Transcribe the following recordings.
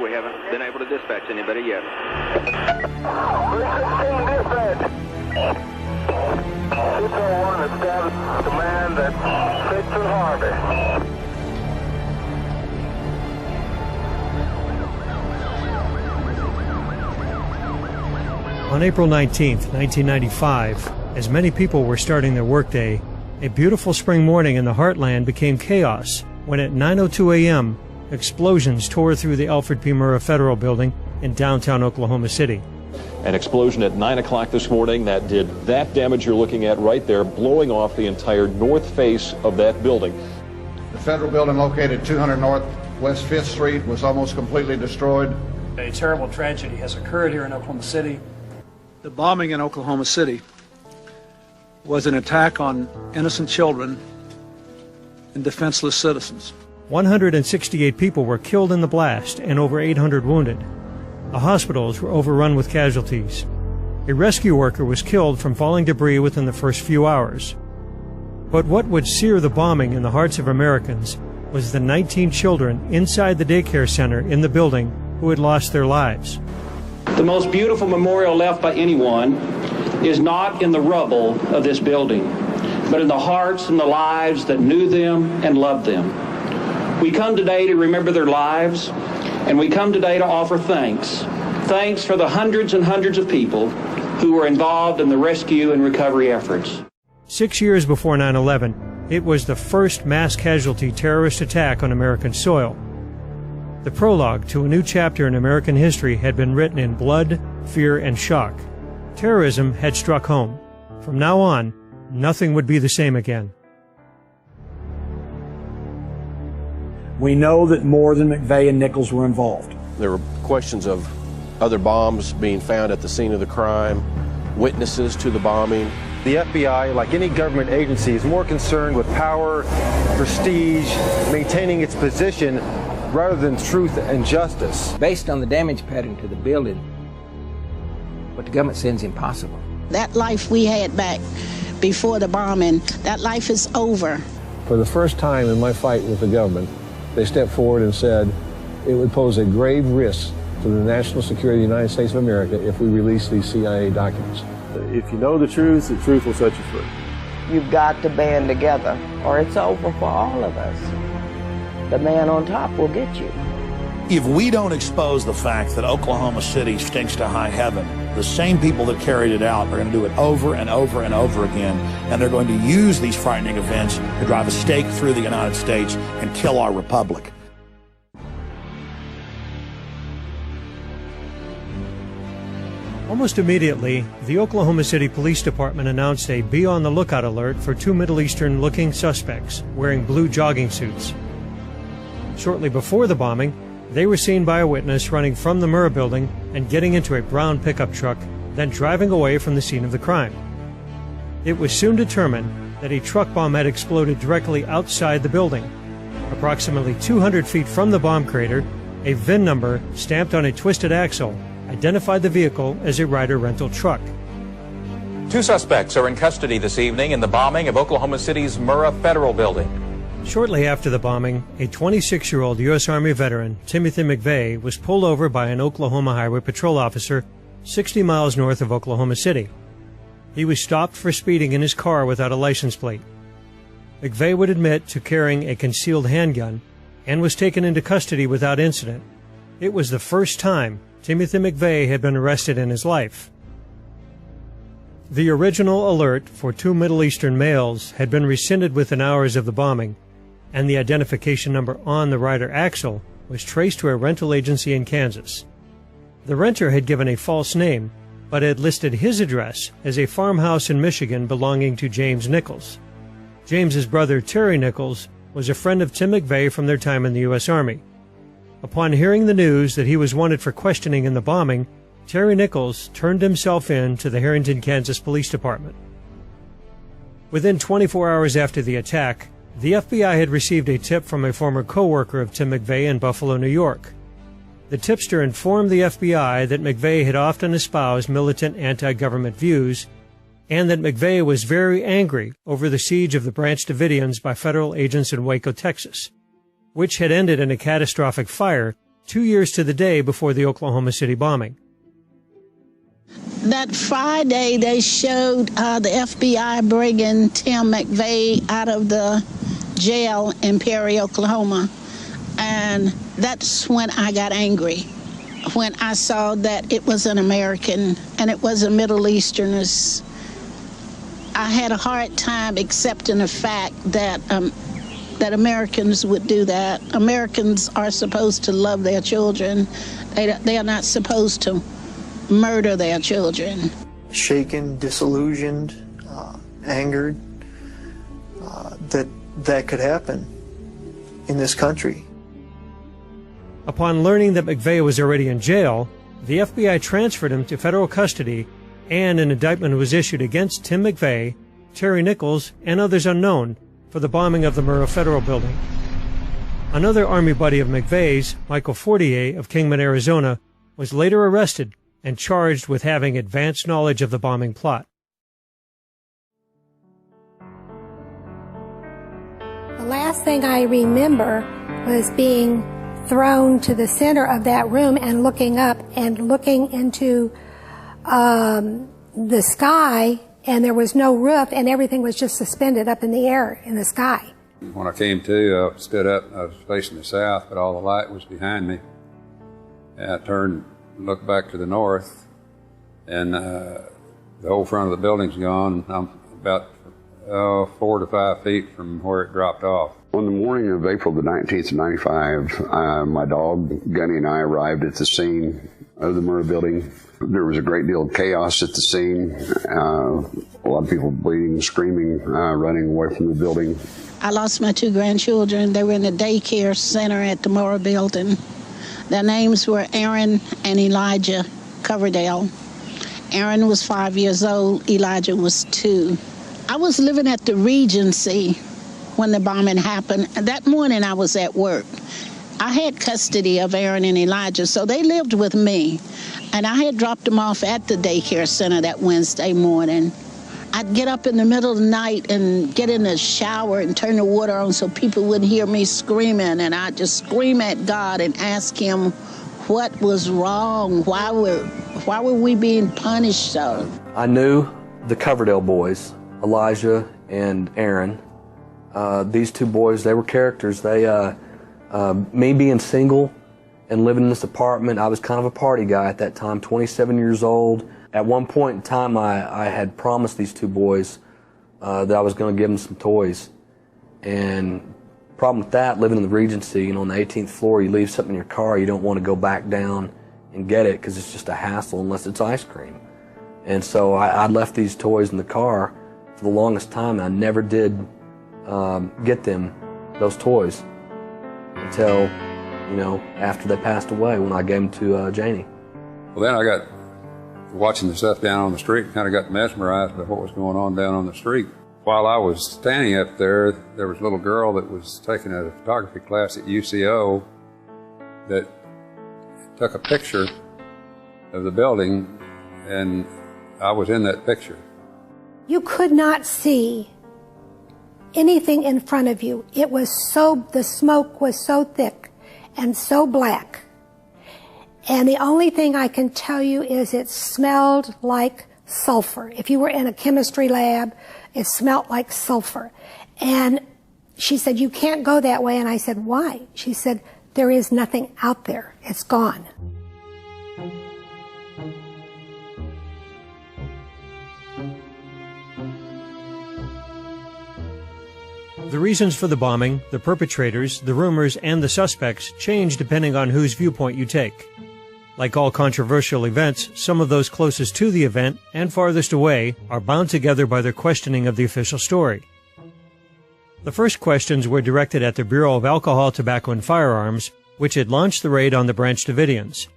We haven't been able to dispatch anybody yet. 316 dispatch. 601 established command at 6th and Harvey. On April 19th, 1995, as many people were starting their workday, a beautiful spring morning in the heartland became chaos when at 9:02 a.m., explosions tore through the Alfred P. Murrah Federal Building in downtown Oklahoma City. An explosion at 9 o'clock this morning that did that damage you're looking at right there, blowing off the entire north face of that building. The federal building located 200 North West 5th Street was almost completely destroyed. A terrible tragedy has occurred here in Oklahoma City. The bombing in Oklahoma City was an attack on innocent children and defenseless citizens. 168 people were killed in the blast and over 800 wounded. The hospitals were overrun with casualties. A rescue worker was killed from falling debris within the first few hours. But what would sear the bombing in the hearts of Americans was the 19 children inside the daycare center in the building who had lost their lives. The most beautiful memorial left by anyone is not in the rubble of this building, but in the hearts and the lives that knew them and loved them. We come today to remember their lives, and we come today to offer thanks. Thanks for the hundreds and hundreds of people who were involved in the rescue and recovery efforts. 6 years before 9/11, it was the first mass casualty terrorist attack on American soil. The prologue to a new chapter in American history had been written in blood, fear, and shock. Terrorism had struck home. From now on, nothing would be the same again. We know that more than McVeigh and Nichols were involved. There were questions of other bombs being found at the scene of the crime, witnesses to the bombing. The FBI, like any government agency, is more concerned with power, prestige, maintaining its position, rather than truth and justice. Based on the damage pattern to the building, what the government says is impossible. That life we had back before the bombing, that life is over. For the first time in my fight with the government, they stepped forward and said it would pose a grave risk to the national security of the United States of America if we release these CIA documents. If you know the truth will set you free. You've got to band together, or it's over for all of us. The man on top will get you. If we don't expose the fact that Oklahoma City stinks to high heaven, the same people that carried it out are going to do it over and over and over again, and they're going to use these frightening events to drive a stake through the United States and kill our republic. Almost immediately, the Oklahoma City Police Department announced a be-on-the-lookout alert for two Middle Eastern-looking suspects wearing blue jogging suits. Shortly before the bombing, they were seen by a witness running from the Murrah building and getting into a brown pickup truck, then driving away from the scene of the crime. It was soon determined that a truck bomb had exploded directly outside the building. Approximately 200 feet from the bomb crater, a VIN number stamped on a twisted axle identified the vehicle as a Ryder rental truck. Two suspects are in custody this evening in the bombing of Oklahoma City's Murrah Federal Building. Shortly after the bombing, a 26-year-old U.S. Army veteran, Timothy McVeigh, was pulled over by an Oklahoma Highway Patrol officer 60 miles north of Oklahoma City. He was stopped for speeding in his car without a license plate. McVeigh would admit to carrying a concealed handgun and was taken into custody without incident. It was the first time Timothy McVeigh had been arrested in his life. The original alert for two Middle Eastern males had been rescinded within hours of the bombing, and the identification number on the Ryder axle was traced to a rental agency in Kansas. The renter had given a false name, but had listed his address as a farmhouse in Michigan belonging to James Nichols. James's brother, Terry Nichols, was a friend of Tim McVeigh from their time in the U.S. Army. Upon hearing the news that he was wanted for questioning in the bombing, Terry Nichols turned himself in to the Harrington, Kansas Police Department. Within 24 hours after the attack, the FBI had received a tip from a former co-worker of Tim McVeigh in Buffalo, New York. The tipster informed the FBI that McVeigh had often espoused militant anti-government views and that McVeigh was very angry over the siege of the Branch Davidians by federal agents in Waco, Texas, which had ended in a catastrophic fire 2 years to the day before the Oklahoma City bombing. That Friday, they showed the FBI bringing Tim McVeigh out of the jail in Perry, Oklahoma. And that's when I got angry, when I saw that it was an American and it was a Middle Easterners. I had a hard time accepting the fact that that Americans would do that. Americans are supposed to love their children. They are not supposed to murder their children. Shaken, disillusioned, angered that could happen in this country. Upon learning that McVeigh was already in jail, the FBI transferred him to federal custody, and an indictment was issued against Tim McVeigh, Terry Nichols, and others unknown for the bombing of the Murrah Federal Building. Another Army buddy of McVeigh's, Michael Fortier of Kingman, Arizona, was later arrested and charged with having advanced knowledge of the bombing plot. The last thing I remember was being thrown to the center of that room and looking up and looking into the sky, and there was no roof and everything was just suspended up in the air in the sky. When I came to, I stood up, I was facing the south, but all the light was behind me. And I turned and looked back to the north, and the whole front of the building's gone. I'm about 4 to 5 feet from where it dropped off. On the morning of April the 19th of 95, my dog, Gunny, and I arrived at the scene of the Murrah building. There was a great deal of chaos at the scene. A lot of people bleeding, screaming, running away from the building. I lost my 2 grandchildren. They were in the daycare center at the Murrah building. Their names were Aaron and Elijah Coverdale. Aaron was 5 years old, Elijah was 2. I was living at the Regency when the bombing happened. That morning I was at work. I had custody of Aaron and Elijah, so they lived with me. And I had dropped them off at the daycare center that Wednesday morning. I'd get up in the middle of the night and get in the shower and turn the water on so people wouldn't hear me screaming. And I'd just scream at God and ask him what was wrong. Why were we being punished so? I knew the Coverdale boys, Elijah and Aaron. These 2 boys, they were characters. Me being single and living in this apartment, I was kind of a party guy at that time, 27 years old. At one point in time, I had promised these 2 boys that I was going to give them some toys. And problem with that, living in the Regency, on the 18th floor, you leave something in your car, you don't want to go back down and get it because it's just a hassle unless it's ice cream. And so I left these toys in the car for the longest time, and I never did get them those toys until, after they passed away, when I gave them to Janie. Well, then I got watching the stuff down on the street, kind of got mesmerized by what was going on down on the street. While I was standing up there, there was a little girl that was taking a photography class at UCO that took a picture of the building, and I was in that picture. You could not see anything in front of you. The smoke was so thick and so black. And the only thing I can tell you is it smelled like sulfur. If you were in a chemistry lab, it smelled like sulfur. And she said, "You can't go that way." And I said, "Why?" She said, "There is nothing out there. It's gone." The reasons for the bombing, the perpetrators, the rumors, and the suspects change depending on whose viewpoint you take. Like all controversial events, some of those closest to the event and farthest away are bound together by their questioning of the official story. The first questions were directed at the Bureau of Alcohol, Tobacco, and Firearms, which had launched the raid on the Branch Davidians.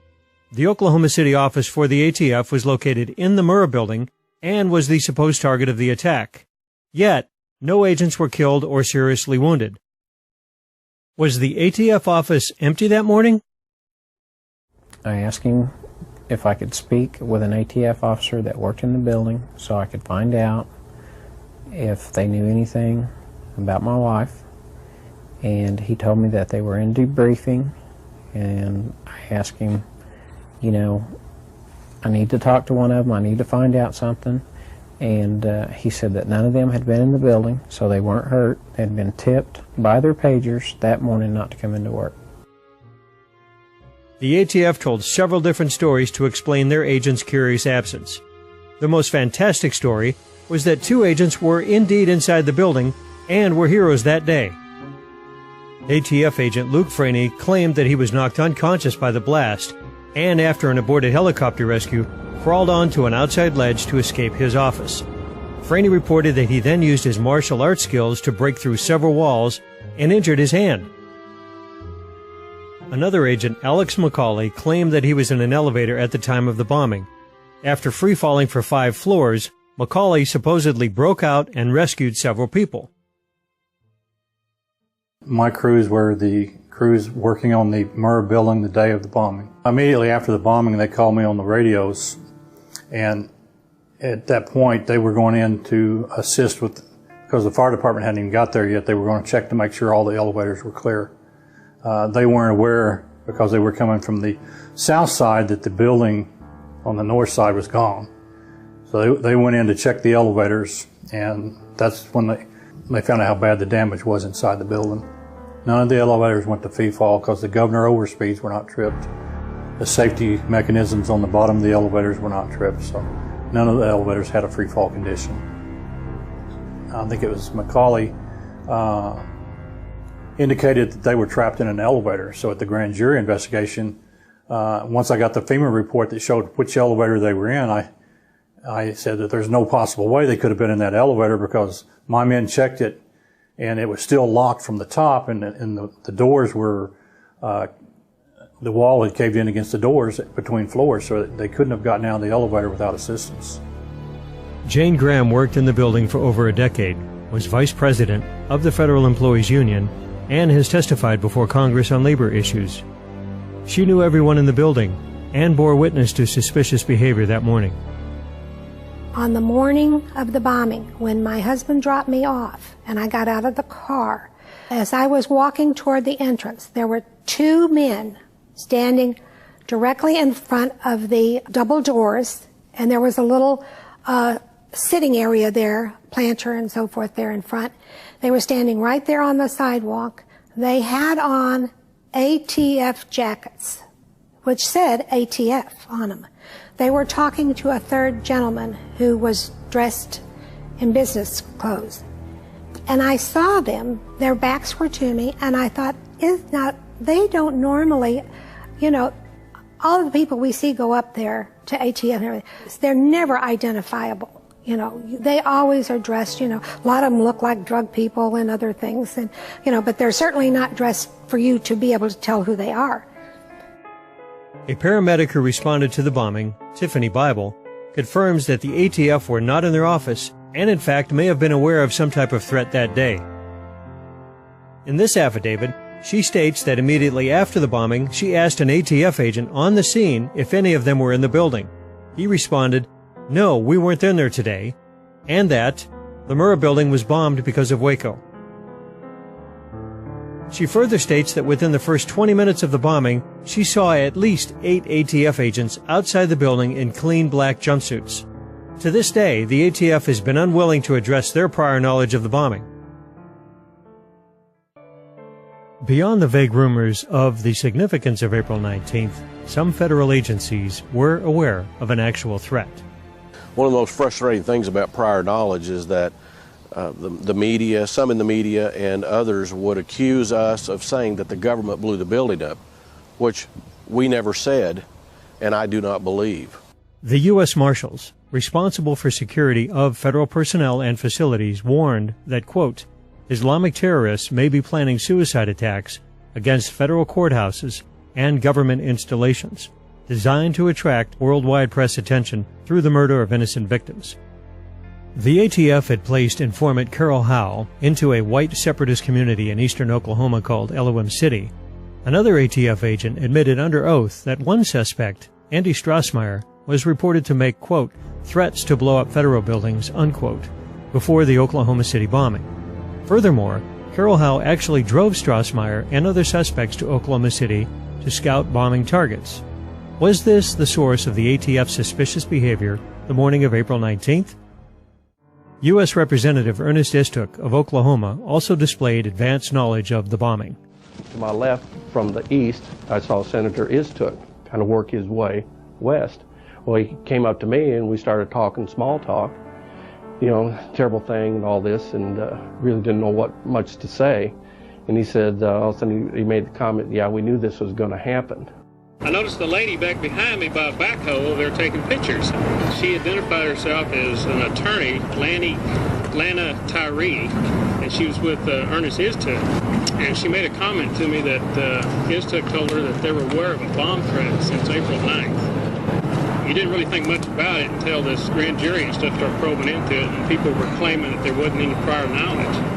The Oklahoma City office for the ATF was located in the Murrah building and was the supposed target of the attack. Yet, no agents were killed or seriously wounded. Was the ATF office empty that morning? I asked him if I could speak with an ATF officer that worked in the building so I could find out if they knew anything about my wife. And he told me that they were in debriefing, and I asked him, you know, I need to talk to one of them, I need to find out something. And he said that none of them had been in the building, so they weren't hurt. They had been tipped by their pagers that morning not to come into work. The ATF told several different stories to explain their agents' curious absence. The most fantastic story was that 2 agents were indeed inside the building and were heroes that day. ATF agent Luke Franey claimed that he was knocked unconscious by the blast and, after an aborted helicopter rescue, crawled onto an outside ledge to escape his office. Franey reported that he then used his martial arts skills to break through several walls and injured his hand. Another agent, Alex McCauley, claimed that he was in an elevator at the time of the bombing. After free-falling for 5 floors, McCauley supposedly broke out and rescued several people. My crews were the crews working on the Murrah building the day of the bombing. Immediately after the bombing, they called me on the radios, and at that point they were going in to assist with, because the fire department hadn't even got there yet, they were going to check to make sure all the elevators were clear. They weren't aware, because they were coming from the south side, that the building on the north side was gone. So they went in to check the elevators, and that's when they found out how bad the damage was inside the building. None of the elevators went to free fall because the governor overspeeds were not tripped. The safety mechanisms on the bottom of the elevators were not tripped, so none of the elevators had a free fall condition. I think it was McCauley indicated that they were trapped in an elevator. So at the grand jury investigation, once I got the FEMA report that showed which elevator they were in, I said that there's no possible way they could have been in that elevator, because my men checked it and it was still locked from the top, and the doors were, the wall had caved in against the doors between floors, so they couldn't have gotten out of the elevator without assistance. Jane Graham worked in the building for over a decade, was vice president of the Federal Employees Union, and has testified before Congress on labor issues. She knew everyone in the building and bore witness to suspicious behavior that morning. On the morning of the bombing, when my husband dropped me off and I got out of the car, as I was walking toward the entrance, there were 2 men standing directly in front of the double doors, and there was a little sitting area there, planter and so forth there in front. They were standing right there on the sidewalk. They had on ATF jackets, which said ATF on them. They were talking to a third gentleman who was dressed in business clothes. And I saw them, their backs were to me, and I thought, they don't normally, you know, all of the people we see go up there to ATF and everything, they're never identifiable. You know, they always are dressed, you know, a lot of them look like drug people and other things, and, you know, but they're certainly not dressed for you to be able to tell who they are. A paramedic who responded to the bombing, Tiffany Bible, confirms that the ATF were not in their office and, in fact, may have been aware of some type of threat that day. In this affidavit, she states that immediately after the bombing, she asked an ATF agent on the scene if any of them were in the building. He responded, "No, we weren't in there today," and that the Murrah building was bombed because of Waco. She further states that within the first 20 minutes of the bombing, she saw at least 8 ATF agents outside the building in clean black jumpsuits. To this day, the ATF has been unwilling to address their prior knowledge of the bombing. Beyond the vague rumors of the significance of April 19th, some federal agencies were aware of an actual threat. One of the most frustrating things about prior knowledge is that the media, some in the media and others, would accuse us of saying that the government blew the building up, which we never said, and I do not believe. The U.S. Marshals, responsible for security of federal personnel and facilities, warned that, quote, Islamic terrorists may be planning suicide attacks against federal courthouses and government installations. designed to attract worldwide press attention through the murder of innocent victims. The ATF had placed informant Carol Howe into a white separatist community in eastern Oklahoma called Elohim City. Another ATF agent admitted under oath that one suspect, Andy Strassmeyer, was reported to make, quote, threats to blow up federal buildings, unquote, before the Oklahoma City bombing. Furthermore, Carol Howe actually drove Strassmeyer and other suspects to Oklahoma City to scout bombing targets. Was this the source of the ATF's suspicious behavior the morning of April 19th? U.S. Representative Ernest Istook of Oklahoma also displayed advanced knowledge of the bombing. To my left from the east, I saw Senator Istook kind of work his way west. Well, he came up to me and we started talking small talk, you know, terrible thing and all this, and really didn't know what much to say. And he said, all of a sudden he made the comment, yeah, we knew this was going to happen. I noticed the lady back behind me by a backhoe, they're taking pictures. She identified herself as an attorney, Lana Tyree, and she was with Ernest Istook. And she made a comment to me that Istook told her that they were aware of a bomb threat since April 9th. You didn't really think much about it until this grand jury and stuff started probing into it, and people were claiming that there wasn't any prior knowledge.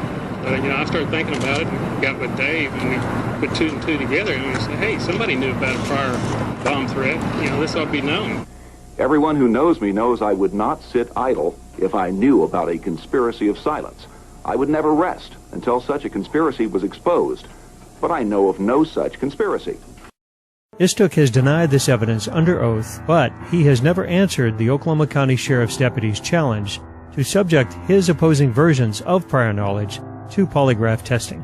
I started thinking about it and got with Dave, and we put two and two together, and we said, hey, somebody knew about a prior bomb threat. This ought to be known. Everyone who knows me knows I would not sit idle if I knew about a conspiracy of silence. I would never rest until such a conspiracy was exposed. But I know of no such conspiracy. Istook has denied this evidence under oath, but he has never answered the Oklahoma County Sheriff's deputy's challenge to subject his opposing versions of prior knowledge to polygraph testing.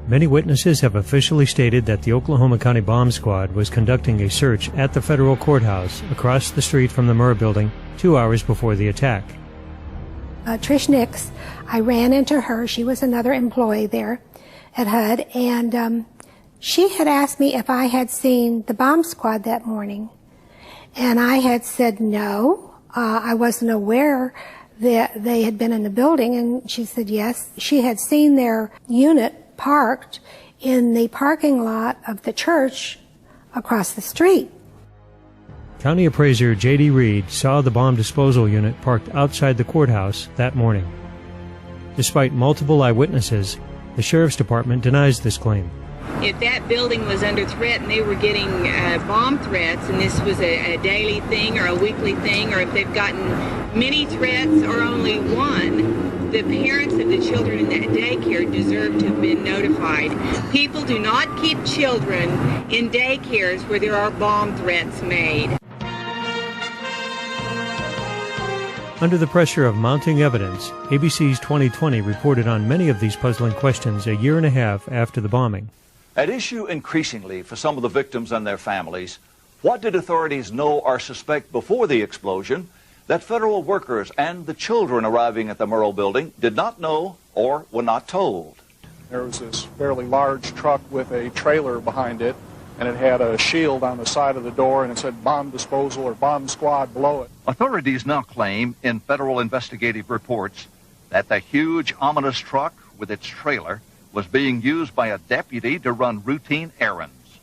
Many witnesses have officially stated that the Oklahoma County Bomb Squad was conducting a search at the federal courthouse across the street from the Murrah building 2 hours before the attack. Trish Nix, I ran into her. She was another employee there at HUD, and she had asked me if I had seen the bomb squad that morning. And I had said no, I wasn't aware that they had been in the building, and she said yes. She had seen their unit parked in the parking lot of the church across the street. County Appraiser J.D. Reed saw the bomb disposal unit parked outside the courthouse that morning. Despite multiple eyewitnesses, the Sheriff's Department denies this claim. If that building was under threat and they were getting bomb threats, and this was a daily thing or a weekly thing, or if they've gotten many threats or only one, the parents of the children in that daycare deserve to have been notified. People do not keep children in daycares where there are bomb threats made. Under the pressure of mounting evidence, ABC's 2020 reported on many of these puzzling questions a year and a half after the bombing. At issue increasingly for some of the victims and their families, what did authorities know or suspect before the explosion that federal workers and the children arriving at the Murrah building did not know or were not told? There was this fairly large truck with a trailer behind it, and it had a shield on the side of the door, and it said bomb disposal or bomb squad below it. Authorities now claim in federal investigative reports that the huge, ominous truck with its trailer was being used by a deputy to run routine errands.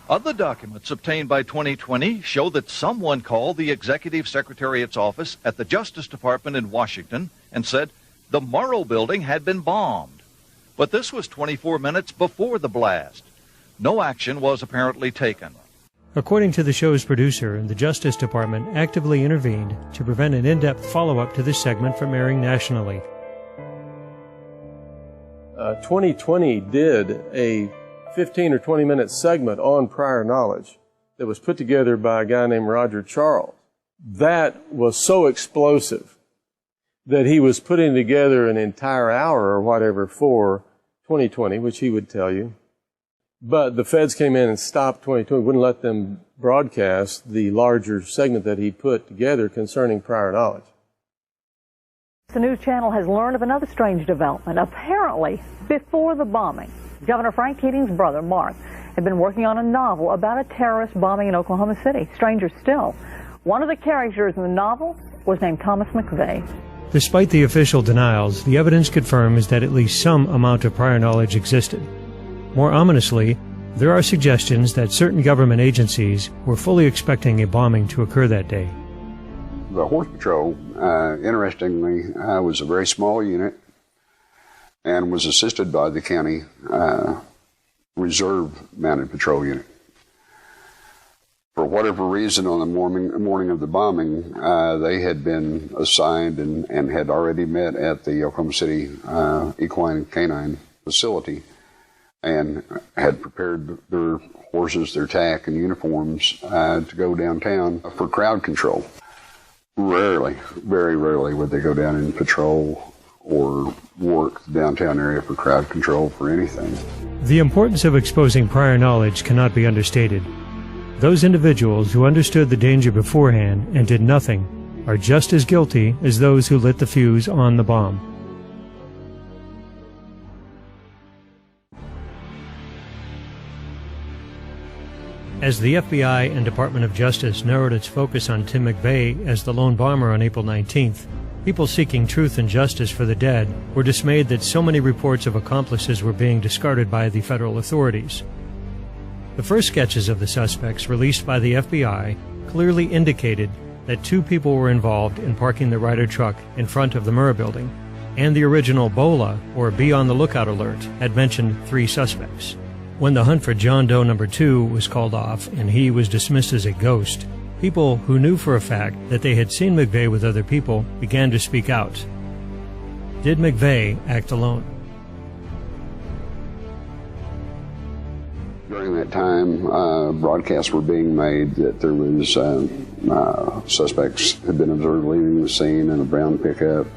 Other documents obtained by 2020 show that someone called the Executive Secretariat's office at the Justice Department in Washington and said the Murrah building had been bombed. But this was 24 minutes before the blast. No action was apparently taken. According to the show's producer, the Justice Department actively intervened to prevent an in-depth follow-up to this segment from airing nationally. 2020 did a 15 or 20 minute segment on prior knowledge that was put together by a guy named Roger Charles. That was so explosive that he was putting together an entire hour or whatever for 2020, which he would tell you. But the feds came in and stopped 2020, wouldn't let them broadcast the larger segment that he put together concerning prior knowledge. The news channel has learned of another strange development. Apparently, before the bombing, Governor Frank Keating's brother, Mark, had been working on a novel about a terrorist bombing in Oklahoma City. Stranger still, one of the characters in the novel was named Thomas McVeigh. Despite the official denials, the evidence confirms that at least some amount of prior knowledge existed. More ominously, there are suggestions that certain government agencies were fully expecting a bombing to occur that day. The Horse Patrol, interestingly, was a very small unit and was assisted by the county Reserve Mounted Patrol Unit. For whatever reason, on the morning of the bombing, they had been assigned and had already met at the Oklahoma City Equine Canine Facility and had prepared their horses, their tack, and uniforms to go downtown for crowd control. Rarely, very rarely would they go down and patrol or work the downtown area for crowd control for anything. The importance of exposing prior knowledge cannot be understated. Those individuals who understood the danger beforehand and did nothing are just as guilty as those who lit the fuse on the bomb. As the FBI and Department of Justice narrowed its focus on Tim McVeigh as the lone bomber on April 19th, people seeking truth and justice for the dead were dismayed that so many reports of accomplices were being discarded by the federal authorities. The first sketches of the suspects released by the FBI clearly indicated that 2 people were involved in parking the Ryder truck in front of the Murrah building, and the original BOLA, or Be on the Lookout alert, had mentioned 3 suspects. When the hunt for John Doe number 2 was called off and he was dismissed as a ghost, people who knew for a fact that they had seen McVeigh with other people began to speak out. Did McVeigh act alone? During that time, broadcasts were being made that there was suspects had been observed leaving the scene in a brown pickup.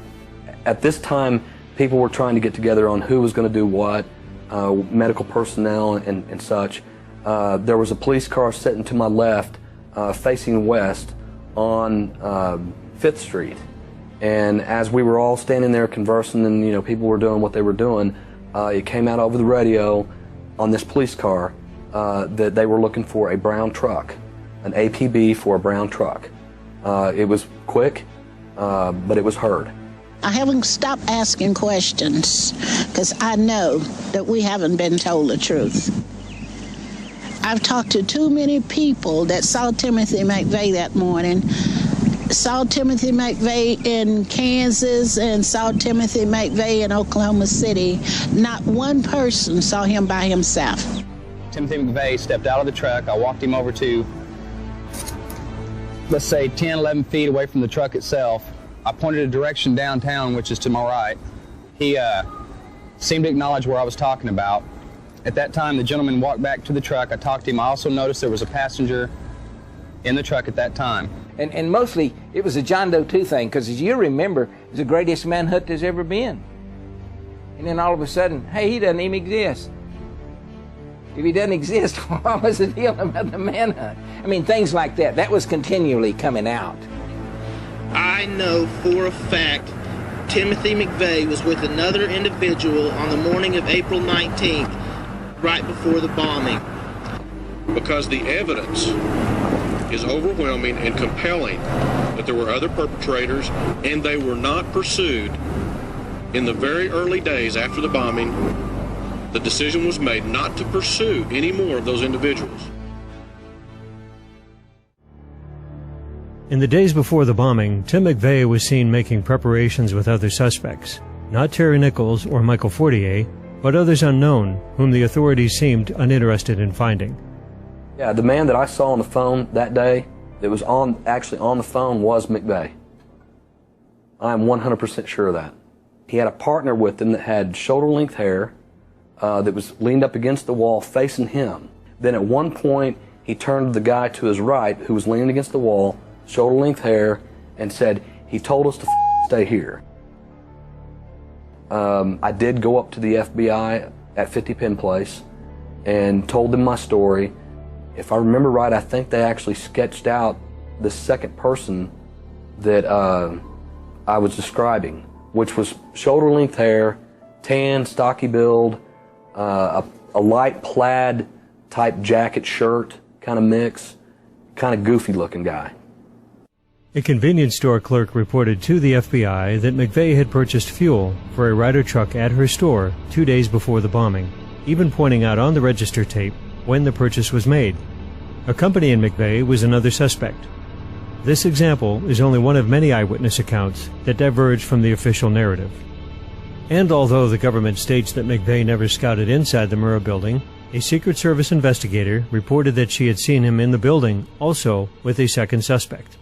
At this time, people were trying to get together on who was going to do what, medical personnel and such. There was a police car sitting to my left, facing west on 5th Street. And as we were all standing there conversing and people were doing what they were doing, it came out over the radio on this police car that they were looking for a brown truck, an APB for a brown truck. It was quick, but it was heard. I haven't stopped asking questions because I know that we haven't been told the truth. I've talked to too many people that saw Timothy McVeigh that morning, saw Timothy McVeigh in Kansas and saw Timothy McVeigh in Oklahoma City. Not one person saw him by himself. Timothy McVeigh stepped out of the truck. I walked him over to, let's say, 10, 11 feet away from the truck itself. I pointed a direction downtown, which is to my right. He seemed to acknowledge where I was talking about. At that time, the gentleman walked back to the truck. I talked to him. I also noticed there was a passenger in the truck at that time. And mostly, it was a John Doe 2 thing, because as you remember, it was the greatest manhunt there's ever been. And then all of a sudden, hey, he doesn't even exist. If he doesn't exist, what was the deal about the manhunt? I mean, things like that. That was continually coming out. I know for a fact Timothy McVeigh was with another individual on the morning of April 19th, right before the bombing. Because the evidence is overwhelming and compelling that there were other perpetrators and they were not pursued. In the very early days after the bombing, the decision was made not to pursue any more of those individuals. In the days before the bombing, Tim McVeigh was seen making preparations with other suspects. Not Terry Nichols or Michael Fortier, but others unknown, whom the authorities seemed uninterested in finding. Yeah, the man that I saw on the phone that day, that was actually on the phone, was McVeigh. I am 100% sure of that. He had a partner with him that had shoulder-length hair, that was leaned up against the wall facing him. Then at one point, he turned to the guy to his right, who was leaning against the wall, shoulder-length hair, and said, he told us to stay here. I did go up to the FBI at 50 Penn Place and told them my story. If I remember right, I think they actually sketched out the second person that I was describing, which was shoulder-length hair, tan, stocky build, a light plaid type jacket shirt kind of mix, kind of goofy looking guy. A convenience store clerk reported to the FBI that McVeigh had purchased fuel for a Ryder truck at her store 2 days before the bombing, even pointing out on the register tape when the purchase was made. Accompanying McVeigh was another suspect. This example is only one of many eyewitness accounts that diverge from the official narrative. And although the government states that McVeigh never scouted inside the Murrah building, a Secret Service investigator reported that she had seen him in the building, also with a second suspect.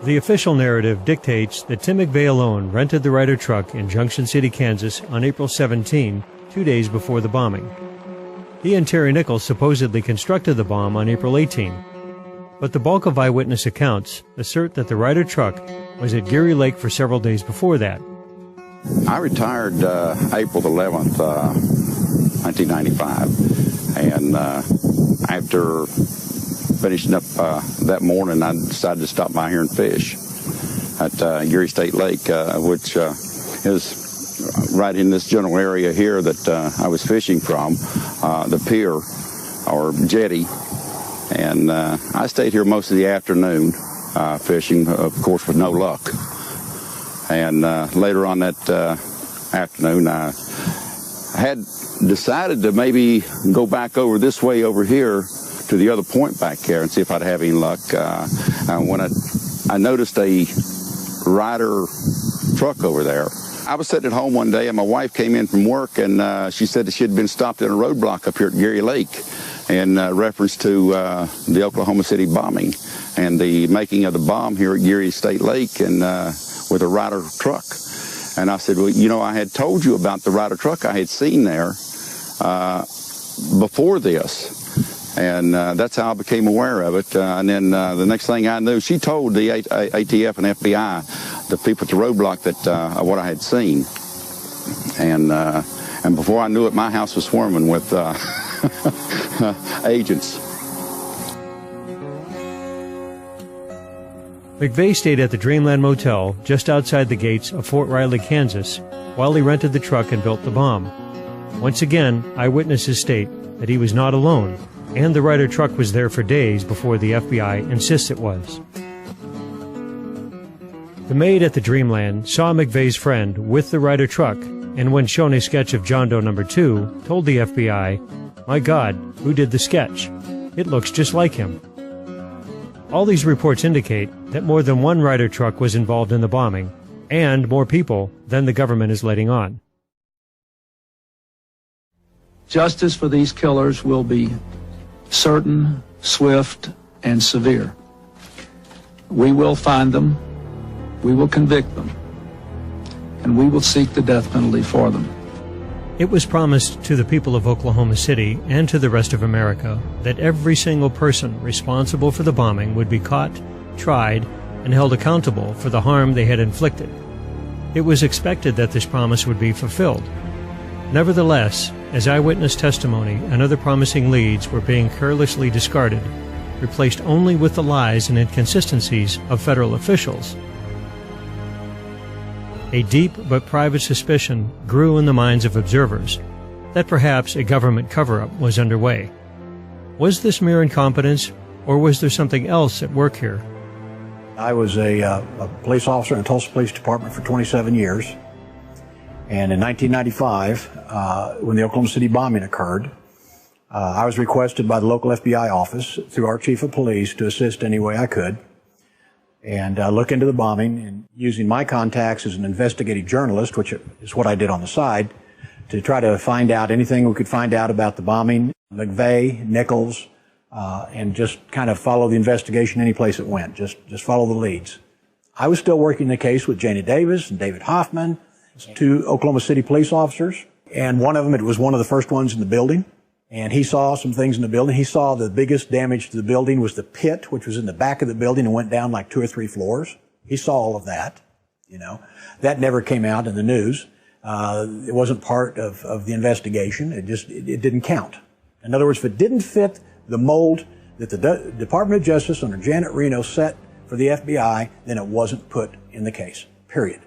The official narrative dictates that Tim McVeigh alone rented the Ryder truck in Junction City, Kansas on April 17, 2 days before the bombing. He and Terry Nichols supposedly constructed the bomb on April 18. But the bulk of eyewitness accounts assert that the Ryder truck was at Geary Lake for several days before that. I retired April 11th, 1995, and after finishing up that morning, I decided to stop by here and fish at Geary State Lake, which is right in this general area here that I was fishing from, the pier or jetty. And I stayed here most of the afternoon fishing, of course, with no luck. And later on that afternoon, I had decided to maybe go back over this way over here to the other point back there and see if I'd have any luck. When I noticed a Ryder truck over there. I was sitting at home one day and my wife came in from work and she said that she had been stopped in a roadblock up here at Geary Lake in reference to the Oklahoma City bombing and the making of the bomb here at Geary State Lake and with a Ryder truck. And I said, well, you know, I had told you about the Ryder truck I had seen there before this. And that's how I became aware of it. And then the next thing I knew, she told the ATF and FBI, the people at the roadblock, that what I had seen. And before I knew it, my house was swarming with agents. McVeigh stayed at the Dreamland Motel just outside the gates of Fort Riley, Kansas, while he rented the truck and built the bomb. Once again, eyewitnesses state that he was not alone, and the Ryder truck was there for days before the FBI insists it was. The maid at the Dreamland saw McVeigh's friend with the Ryder truck, and when shown a sketch of John Doe number 2, told the FBI, "My God, who did the sketch? It looks just like him." All these reports indicate that more than one Ryder truck was involved in the bombing, and more people than the government is letting on. Justice for these killers will be certain, swift, and severe. We will find them, we will convict them, and we will seek the death penalty for them. It was promised to the people of Oklahoma City and to the rest of America that every single person responsible for the bombing would be caught, tried, and held accountable for the harm they had inflicted. It was expected that this promise would be fulfilled. Nevertheless, as eyewitness testimony and other promising leads were being carelessly discarded, replaced only with the lies and inconsistencies of federal officials, a deep but private suspicion grew in the minds of observers that perhaps a government cover-up was underway. Was this mere incompetence, or was there something else at work here? I was a police officer in the Tulsa Police Department for 27 years. And in 1995, when the Oklahoma City bombing occurred, I was requested by the local FBI office through our chief of police to assist any way I could and look into the bombing, and using my contacts as an investigative journalist, which is what I did on the side, to try to find out anything we could find out about the bombing, McVeigh, Nichols, and just kind of follow the investigation any place it went, just follow the leads. I was still working the case with Janie Davis and David Hoffman, 2 Oklahoma City police officers, and one of them, it was one of the first ones in the building, and he saw some things in the building. He saw the biggest damage to the building was the pit, which was in the back of the building and went down like 2 or 3 floors. He saw all of that, you know. That never came out in the news. It wasn't part of the investigation. It didn't count. In other words, if it didn't fit the mold that the Department of Justice under Janet Reno set for the FBI, then it wasn't put in the case, period.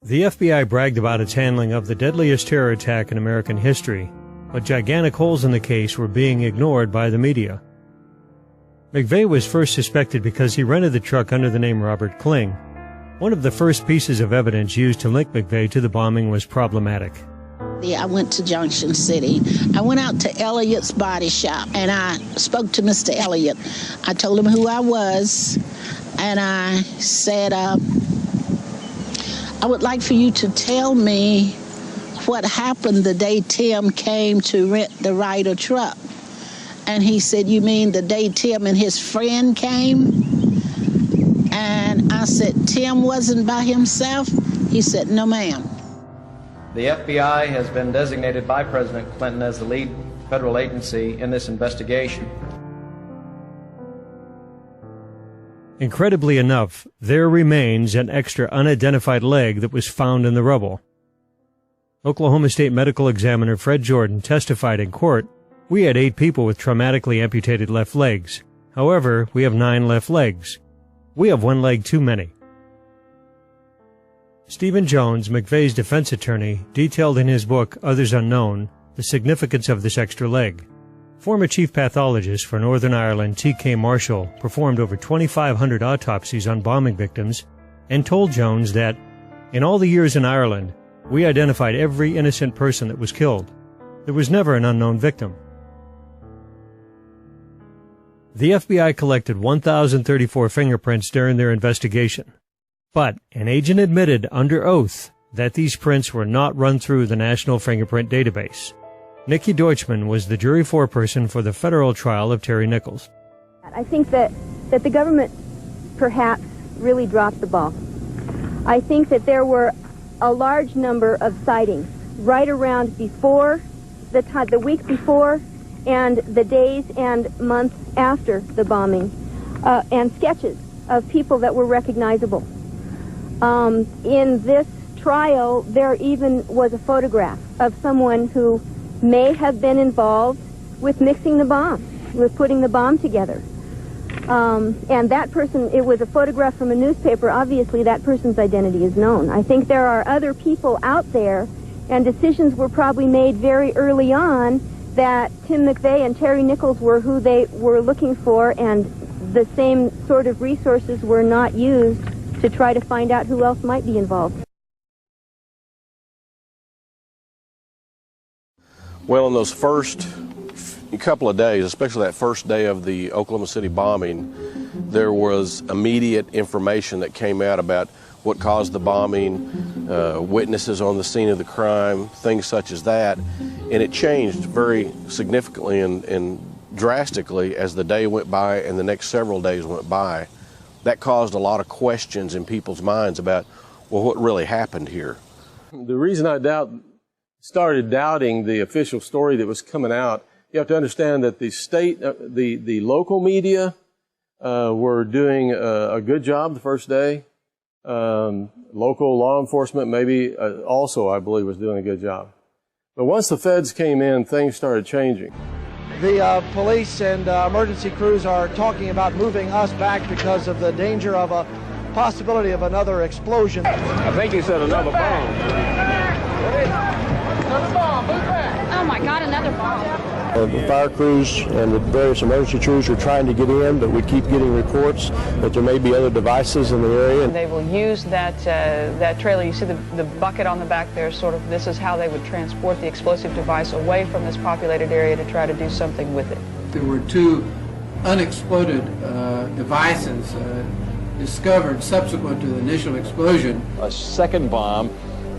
The FBI bragged about its handling of the deadliest terror attack in American history, but gigantic holes in the case were being ignored by the media. McVeigh was first suspected because he rented the truck under the name Robert Kling. One of the first pieces of evidence used to link McVeigh to the bombing was problematic. I went to Junction City. I went out to Elliott's Body Shop, and I spoke to Mr. Elliott. I told him who I was, and I said, I would like for you to tell me what happened the day Tim came to rent the Ryder truck. And he said, you mean the day Tim and his friend came? And I said, Tim wasn't by himself? He said, no, ma'am. The FBI has been designated by President Clinton as the lead federal agency in this investigation. Incredibly enough, there remains an extra unidentified leg that was found in the rubble. Oklahoma State Medical Examiner Fred Jordan testified in court, "We had 8 people with traumatically amputated left legs. However, we have 9 left legs. We have 1 leg too many." Stephen Jones, McVeigh's defense attorney, detailed in his book, Others Unknown, the significance of this extra leg. Former chief pathologist for Northern Ireland T.K. Marshall performed over 2,500 autopsies on bombing victims and told Jones that, in all the years in Ireland, we identified every innocent person that was killed. There was never an unknown victim. The FBI collected 1,034 fingerprints during their investigation. But an agent admitted under oath that these prints were not run through the National Fingerprint Database. Nikki Deutschman was the jury foreperson for the federal trial of Terry Nichols. I think that the government perhaps really dropped the ball. I think that there were a large number of sightings right around before, the week before, and the days and months after the bombing, and sketches of people that were recognizable. In this trial, there even was a photograph of someone who may have been involved with mixing the bomb, with putting the bomb together. And that person, it was a photograph from a newspaper. Obviously, that person's identity is known. I think there are other people out there, and decisions were probably made very early on that Tim McVeigh and Terry Nichols were who they were looking for, and the same sort of resources were not used to try to find out who else might be involved. Well, in those first couple of days, especially that first day of the Oklahoma City bombing, there was immediate information that came out about what caused the bombing, witnesses on the scene of the crime, things such as that. And it changed very significantly and drastically as the day went by and the next several days went by. That caused a lot of questions in people's minds about, well, what really happened here? The reason I started doubting the official story that was coming out, you have to understand that the local media were doing a good job the first day. Local law enforcement maybe also, I believe, was doing a good job. But once the feds came in, things started changing. The police and emergency crews are talking about moving us back because of the danger of a possibility of another explosion. I think he said another bomb. Another bomb, move back. Oh my God, another bomb. The fire crews and the various emergency crews are trying to get in, but we keep getting reports that there may be other devices in the area. They will use that trailer. You see the bucket on the back there, sort of, this is how they would transport the explosive device away from this populated area to try to do something with it. There were 2 unexploded devices discovered subsequent to the initial explosion. A second bomb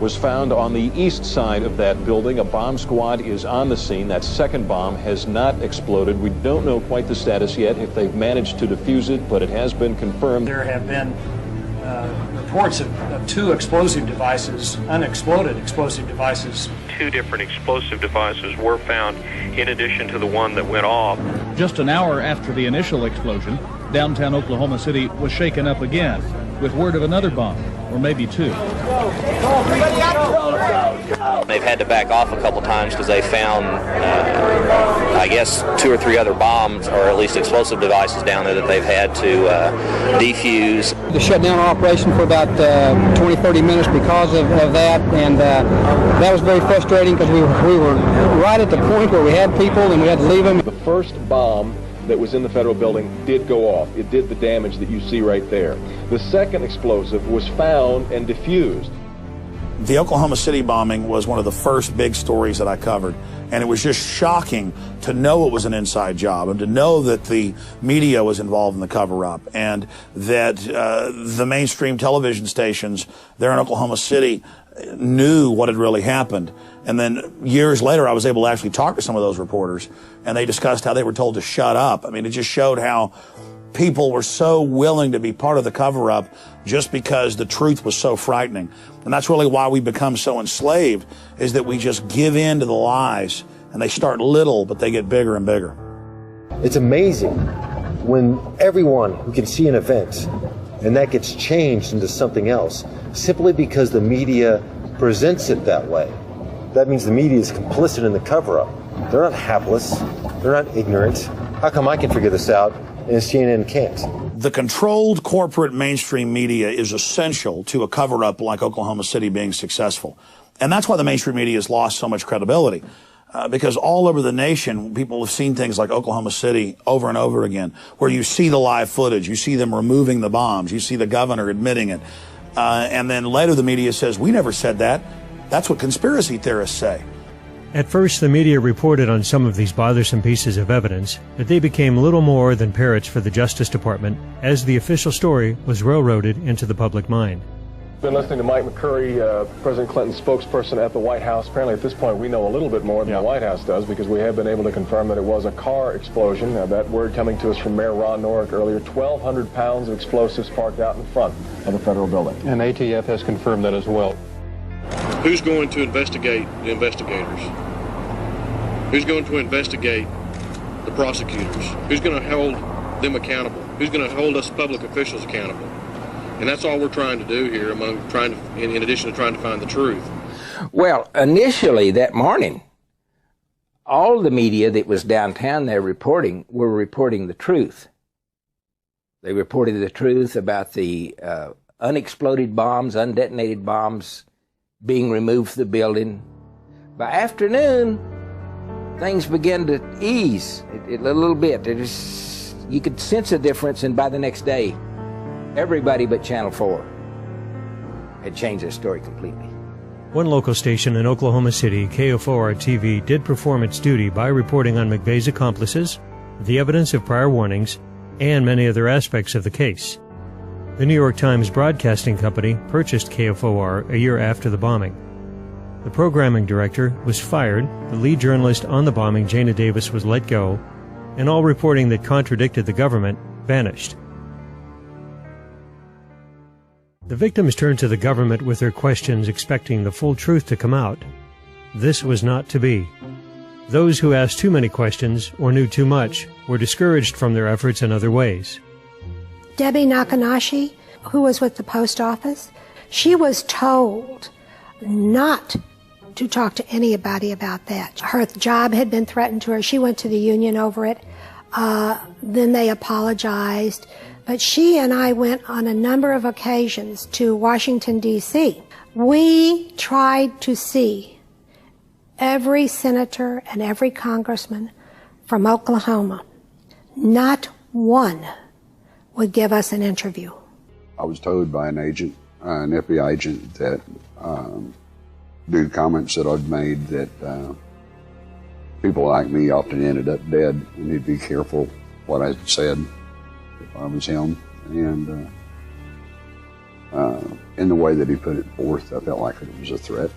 was found on the east side of that building. A bomb squad is on the scene. That second bomb has not exploded. We don't know quite the status yet, if they've managed to defuse it, but it has been confirmed. There have been reports of 2 explosive devices, unexploded explosive devices. 2 different explosive devices were found in addition to the one that went off. Just an hour after the initial explosion, downtown Oklahoma City was shaken up again with word of another bomb, or maybe 2. They've had to back off a couple times because they found, I guess, 2 or 3 other bombs, or at least explosive devices down there that they've had to defuse. They shut down our operation for about 20-30 minutes because of that, and that was very frustrating because we were right at the point where we had people and we had to leave them. The first bomb that was in the federal building did go off. It did the damage that you see right there. The second explosive was found and defused. The Oklahoma City bombing was one of the first big stories that I covered, and it was just shocking to know it was an inside job and to know that the media was involved in the cover-up and that the mainstream television stations there in Oklahoma City knew what had really happened. And then years later, I was able to actually talk to some of those reporters, and they discussed how they were told to shut up. I mean, it just showed how people were so willing to be part of the cover-up just because the truth was so frightening. And that's really why we become so enslaved, is that we just give in to the lies, and they start little, but they get bigger and bigger. It's amazing when everyone who can see an event, and that gets changed into something else, simply because the media presents it that way. That means the media is complicit in the cover-up. They're not hapless. They're not ignorant. How come I can figure this out and CNN can't? The controlled corporate mainstream media is essential to a cover-up like Oklahoma City being successful. And that's why the mainstream media has lost so much credibility. Because all over the nation, people have seen things like Oklahoma City over and over again, where you see the live footage, you see them removing the bombs, you see the governor admitting it. And then later the media says, we never said that. That's what conspiracy theorists say. At first, the media reported on some of these bothersome pieces of evidence, but they became little more than parrots for the Justice Department as the official story was railroaded into the public mind. Been listening to Mike McCurry, President Clinton's spokesperson at the White House. Apparently at this point we know a little bit more than the White House does, because we have been able to confirm that it was a car explosion. That word coming to us from Mayor Ron Norick earlier, 1,200 pounds of explosives parked out in front of the federal building. And ATF has confirmed that as well. Who's going to investigate the investigators? Who's going to investigate the prosecutors? Who's going to hold them accountable? Who's going to hold us public officials accountable? And that's all we're trying to do here, in addition to trying to find the truth. Well, initially that morning, all the media that was downtown there were reporting the truth. They reported the truth about the unexploded bombs, undetonated bombs being removed from the building. By afternoon, things began to ease a little bit. You could sense a difference, and by the next day, everybody but Channel 4 had changed their story completely. One local station in Oklahoma City, KFOR-TV, did perform its duty by reporting on McVeigh's accomplices, the evidence of prior warnings, and many other aspects of the case. The New York Times Broadcasting Company purchased KFOR a year after the bombing. The programming director was fired, the lead journalist on the bombing, Jana Davis, was let go, and all reporting that contradicted the government vanished. The victims turned to the government with their questions, expecting the full truth to come out. This was not to be. Those who asked too many questions or knew too much were discouraged from their efforts in other ways. Debbie Nakanashi, who was with the post office, she was told not to talk to anybody about that. Her job had been threatened to her. She went to the union over it. Then they apologized. But she and I went on a number of occasions to Washington, D.C. We tried to see every senator and every congressman from Oklahoma. Not one would give us an interview. I was told by an agent, an FBI agent, that due to comments that I'd made, that people like me often ended up dead, and he'd be careful what I said if I was him. And in the way that he put it forth, I felt like it was a threat.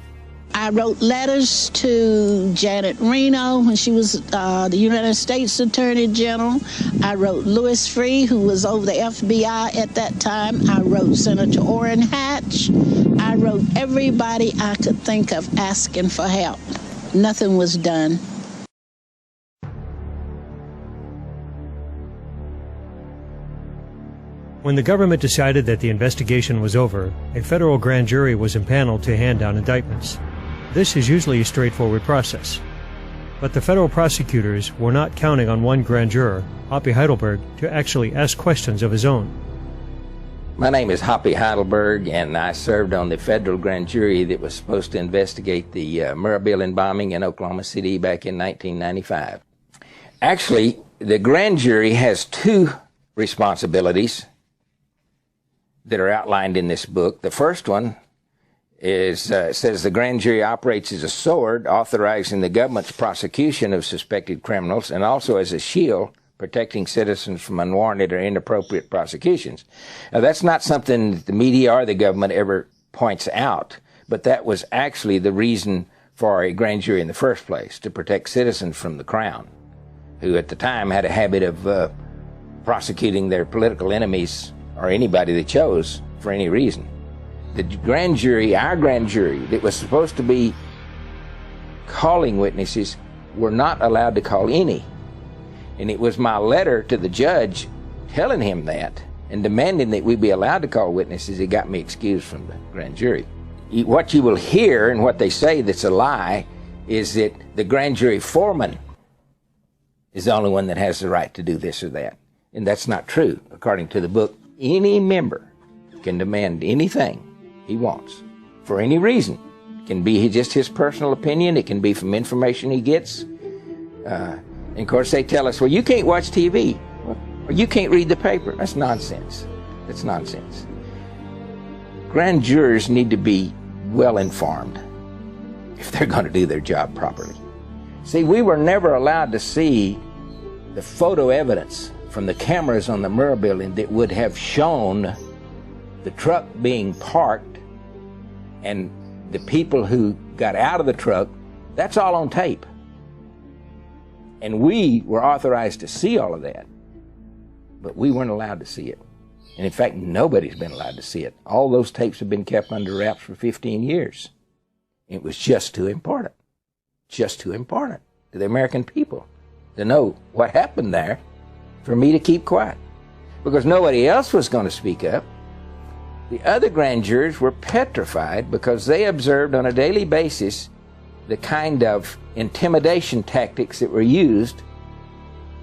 I wrote letters to Janet Reno when she was the United States Attorney General. I wrote Louis Freeh, who was over the FBI at that time. I wrote Senator Orrin Hatch. I wrote everybody I could think of asking for help. Nothing was done. When the government decided that the investigation was over, a federal grand jury was impaneled to hand down indictments. This is usually a straightforward process. But the federal prosecutors were not counting on one grand juror, Hoppy Heidelberg, to actually ask questions of his own. My name is Hoppy Heidelberg, and I served on the federal grand jury that was supposed to investigate the Murrah Building bombing in Oklahoma City back in 1995. Actually, the grand jury has two responsibilities that are outlined in this book. The first one is says the grand jury operates as a sword, authorizing the government's prosecution of suspected criminals, and also as a shield, protecting citizens from unwarranted or inappropriate prosecutions. Now, that's not something that the media or the government ever points out, but that was actually the reason for a grand jury in the first place, to protect citizens from the crown, who at the time had a habit of prosecuting their political enemies or anybody they chose for any reason. The grand jury, our grand jury, that was supposed to be calling witnesses, were not allowed to call any. And it was my letter to the judge telling him that and demanding that we be allowed to call witnesses that got me excused from the grand jury. What you will hear and what they say that's a lie is that the grand jury foreman is the only one that has the right to do this or that. And that's not true. According to the book, any member can demand anything he wants for any reason. It can be just his personal opinion. It can be from information he gets. And of course, they tell us, well, you can't watch TV, or you can't read the paper. That's nonsense. That's nonsense. Grand jurors need to be well informed if they're going to do their job properly. See, we were never allowed to see the photo evidence from the cameras on the Murrah building that would have shown the truck being parked and the people who got out of the truck. That's all on tape. And we were authorized to see all of that, but we weren't allowed to see it. And in fact, nobody's been allowed to see it. All those tapes have been kept under wraps for 15 years. It was just too important to the American people to know what happened there for me to keep quiet, because nobody else was going to speak up. The other grand jurors were petrified because they observed on a daily basis the kind of intimidation tactics that were used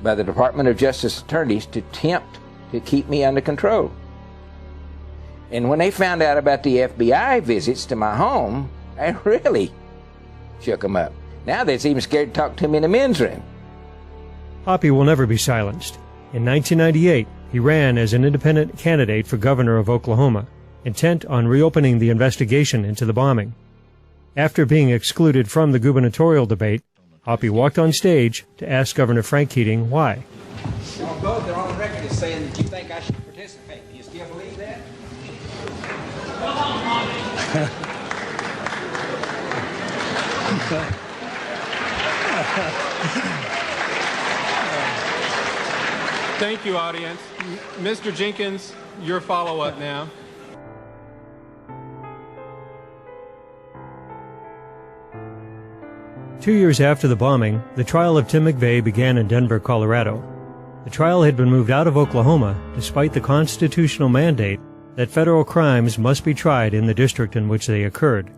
by the Department of Justice attorneys to attempt to keep me under control. And when they found out about the FBI visits to my home, I really shook them up. Now they're even scared to talk to me in the men's room. Hoppe will never be silenced. In 1998, he ran as an independent candidate for governor of Oklahoma, intent on reopening the investigation into the bombing. After being excluded from the gubernatorial debate, Hoppe walked on stage to ask Governor Frank Keating why. Y'all both are on the record as saying that you think I should participate. Do you still believe that? Thank you, audience. Mr. Jenkins, your follow-up now. Two years after the bombing, the trial of Tim McVeigh began in Denver, Colorado. The trial had been moved out of Oklahoma despite the constitutional mandate that federal crimes must be tried in the district in which they occurred.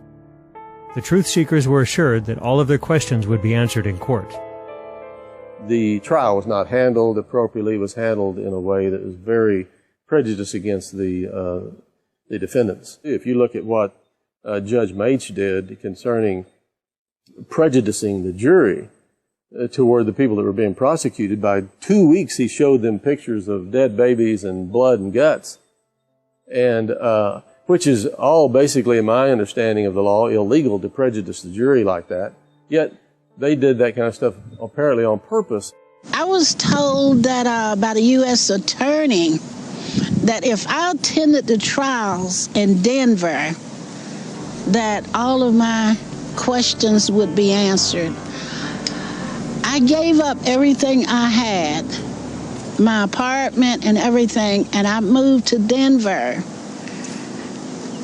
The truth seekers were assured that all of their questions would be answered in court. The trial was not handled appropriately. It was handled in a way that was very prejudiced against the defendants. If you look at what Judge Maitch did concerning prejudicing the jury toward the people that were being prosecuted, by 2 weeks he showed them pictures of dead babies and blood and guts, and which is all basically, in my understanding of the law, illegal to prejudice the jury like that. Yet they did that kind of stuff apparently on purpose. I was told that by the U.S. attorney that if I attended the trials in Denver, that all of my questions would be answered. I gave up everything I had, my apartment and everything, and I moved to Denver.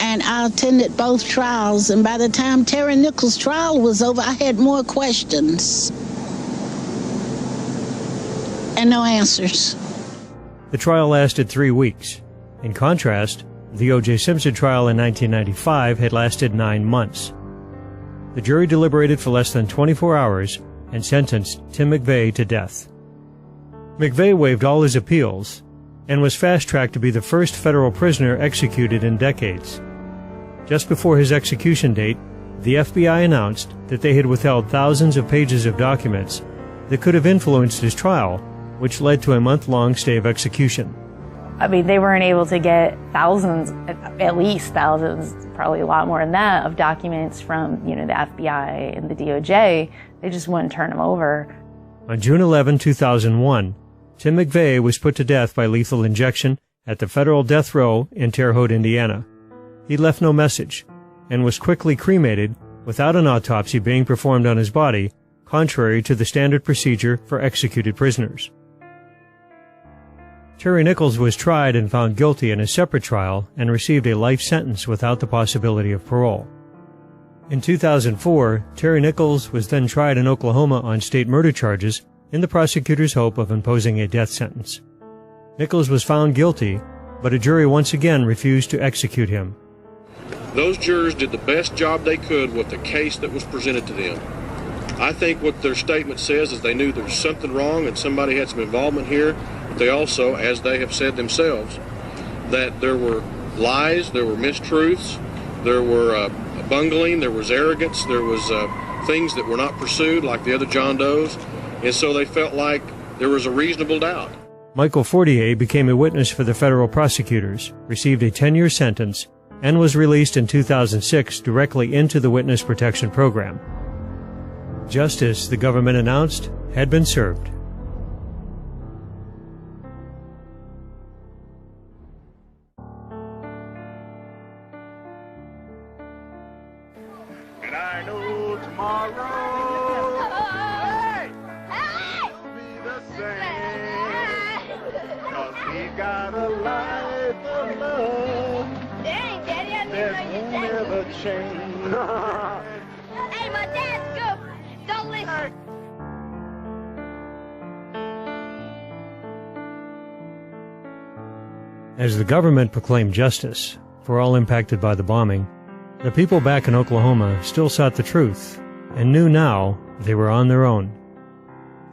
And I attended both trials, and by the time Terry Nichols' trial was over, I had more questions and no answers. The trial lasted 3 weeks. In contrast, the O.J. Simpson trial in 1995 had lasted 9 months. The jury deliberated for less than 24 hours and sentenced Tim McVeigh to death. McVeigh waived all his appeals and was fast-tracked to be the first federal prisoner executed in decades. Just before his execution date, the FBI announced that they had withheld thousands of pages of documents that could have influenced his trial which led to a month-long stay of execution. I mean, they weren't able to get thousands, at least thousands, probably a lot more than that, of documents from, the FBI and the DOJ. They just wouldn't turn them over. On June 11, 2001, Tim McVeigh was put to death by lethal injection at the federal death row in Terre Haute, Indiana. He left no message and was quickly cremated without an autopsy being performed on his body, contrary to the standard procedure for executed prisoners. Terry Nichols was tried and found guilty in a separate trial and received a life sentence without the possibility of parole. In 2004, Terry Nichols was then tried in Oklahoma on state murder charges in the prosecutor's hope of imposing a death sentence. Nichols was found guilty, but a jury once again refused to execute him. Those jurors did the best job they could with the case that was presented to them. I think what their statement says is they knew there was something wrong and somebody had some involvement here. But they also, as they have said themselves, that there were lies, there were mistruths, there were bungling, there was arrogance, there was things that were not pursued like the other John Does. And so they felt like there was a reasonable doubt. Michael Fortier became a witness for the federal prosecutors, received a 10-year sentence, and was released in 2006 directly into the Witness Protection Program. Justice, the government announced, had been served. And I know tomorrow will be the same, 'cause we've got a life of love that won't ever change. Hey, my dad's good. Don't listen. As the government proclaimed justice for all impacted by the bombing, the people back in Oklahoma still sought the truth and knew now they were on their own.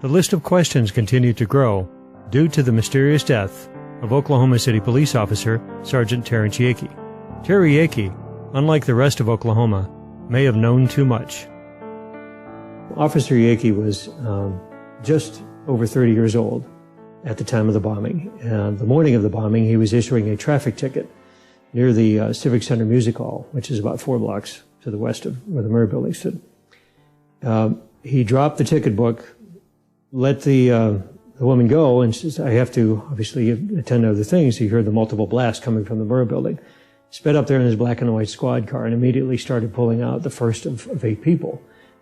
The list of questions continued to grow due to the mysterious death of Oklahoma City police officer Sergeant Terrence Yakey. Terry Yakey, unlike the rest of Oklahoma, may have known too much. Officer Yakey was just over 30 years old at the time of the bombing. And the morning of the bombing, he was issuing a traffic ticket near the Civic Center Music Hall, which is about 4 blocks to the west of where the Murrah building stood. He dropped the ticket book, let the woman go, and says, I have to obviously attend to other things. He heard the multiple blasts coming from the Murrah building. Sped up there in his black and white squad car and immediately started pulling out the first of 8 people.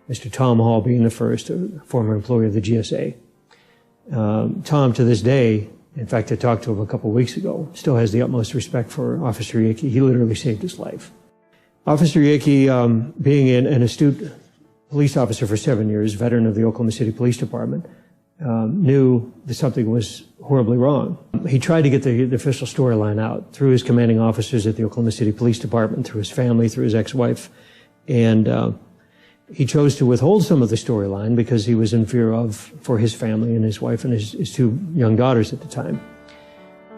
Mr. Tom Hall being the first, a former employee of the GSA. Tom, to this day, in fact, I talked to him a couple of weeks ago, still has the utmost respect for Officer Yakey. He literally saved his life. Officer Yakey, being an astute police officer for 7 years, veteran of the Oklahoma City Police Department, knew that something was horribly wrong. He tried to get the official storyline out through his commanding officers at the Oklahoma City Police Department, through his family, through his ex-wife, and he chose to withhold some of the storyline because he was in fear for his family and his wife and his 2 young daughters at the time.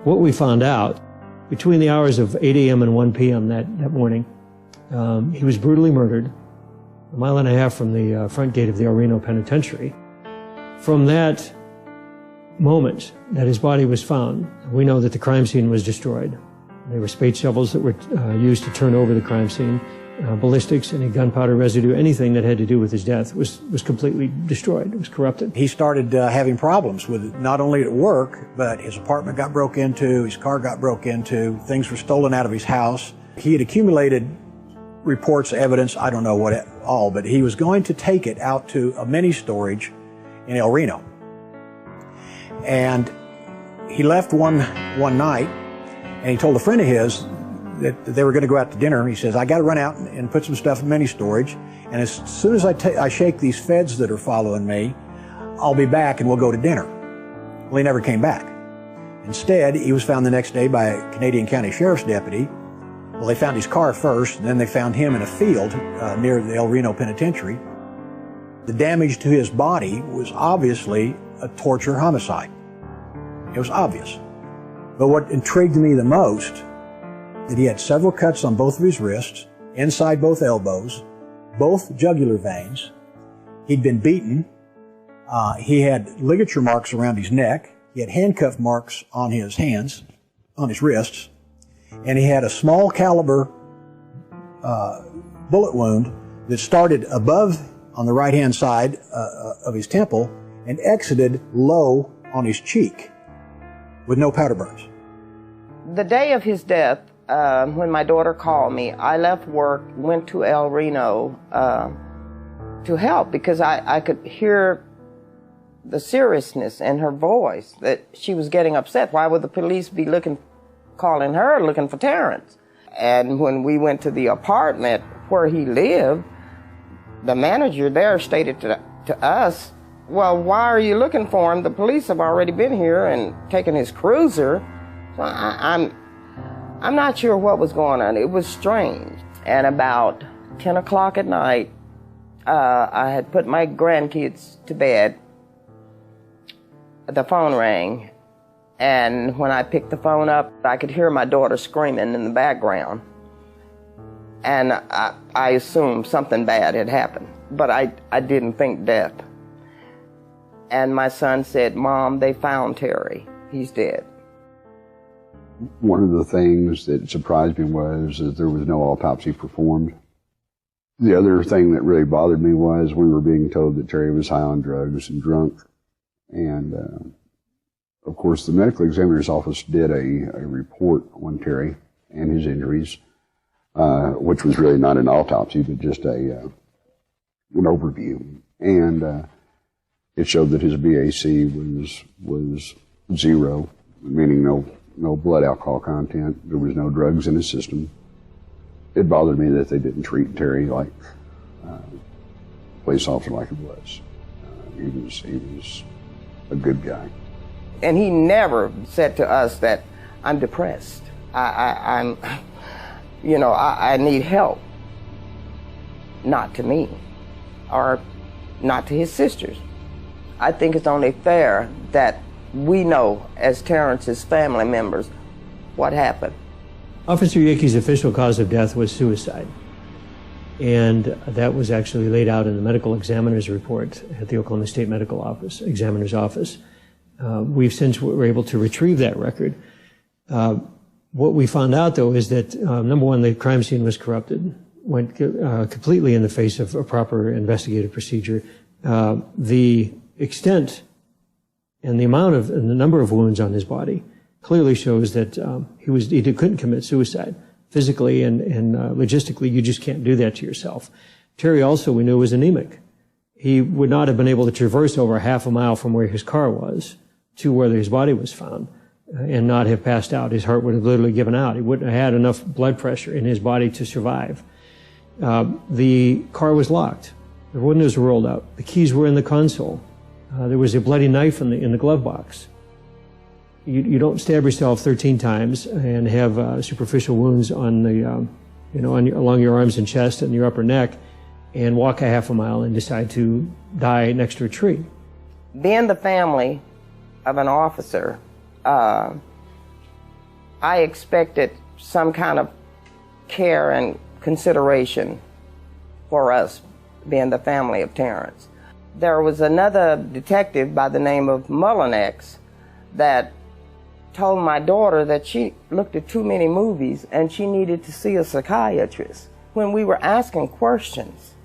What we found out, between the hours of 8 a.m. and 1 p.m. that morning, he was brutally murdered 1.5 miles from the front gate of the El Reno Penitentiary. From that moment that his body was found, we know that the crime scene was destroyed. There were spade shovels that were used to turn over the crime scene. Ballistics, any gunpowder residue, anything that had to do with his death was completely destroyed. It was corrupted. He started having problems with it, not only at work, but his apartment got broke into, his car got broke into, things were stolen out of his house. He had accumulated reports, evidence, I don't know what all, but he was going to take it out to a mini storage in El Reno. And he left one night, and he told a friend of his that they were going to go out to dinner. He says, I got to run out and put some stuff in mini storage, and as soon as I shake these feds that are following me, I'll be back and we'll go to dinner. Well, he never came back. Instead, he was found the next day by a Canadian County Sheriff's deputy. Well, they found his car first, and then they found him in a field near the El Reno Penitentiary. The damage to his body was obviously a torture homicide. It was obvious. But what intrigued me the most, that he had several cuts on both of his wrists, inside both elbows, both jugular veins. He'd been beaten. He had ligature marks around his neck, He had handcuff marks on his hands, on his wrists, and he had a small caliber bullet wound that started above on the right-hand side of his temple and exited low on his cheek with no powder burns. The day of his death, when my daughter called me, I left work, went to El Reno to help because I could hear the seriousness in her voice, that she was getting upset. Why would the police be calling her looking for Terrence? And when we went to the apartment where he lived, the manager there stated to us, well, why are you looking for him? The police have already been here and taken his cruiser. So I'm not sure what was going on. It was strange. And about 10 o'clock at night, I had put my grandkids to bed. The phone rang, and when I picked the phone up, I could hear my daughter screaming in the background. And I assumed something bad had happened, but I didn't think death. And my son said, Mom, they found Terry. He's dead. One of the things that surprised me was that there was no autopsy performed. The other thing that really bothered me was we were being told that Terry was high on drugs and drunk. And, of course, the medical examiner's office did a report on Terry and his injuries, which was really not an autopsy, but just an overview. And it showed that his BAC was 0, meaning no blood alcohol content. There was no drugs in his system. It bothered me that they didn't treat Terry like a police officer like he was. He was a good guy. And he never said to us that I'm depressed. I need help. Not to me, or not to his sisters. I think it's only fair that we know, as Terrence's family members, what happened. Officer Yakee's official cause of death was suicide. And that was actually laid out in the medical examiner's report at the Oklahoma State Medical Office, Examiner's Office. We've since were able to retrieve that record. What we found out, though, is that, number one, the crime scene was corrupted, went completely in the face of a proper investigative procedure. The extent and the amount of and the number of wounds on his body clearly shows that he couldn't commit suicide. Physically and logistically, you just can't do that to yourself. Terry also, we knew, was anemic. He would not have been able to traverse over half a mile from where his car was to where his body was found and not have passed out. His heart would have literally given out. He wouldn't have had enough blood pressure in his body to survive. The car was locked. The windows were rolled out. The keys were in the console. There was a bloody knife in the glove box. You don't stab yourself 13 times and have superficial wounds on the, along your arms and chest and your upper neck, and walk a half a mile and decide to die next to a tree. Being the family of an officer, I expected some kind of care and consideration for us, being the family of Terrence. There was another detective by the name of Mullinex that told my daughter that she looked at too many movies and she needed to see a psychiatrist. When we were asking questions,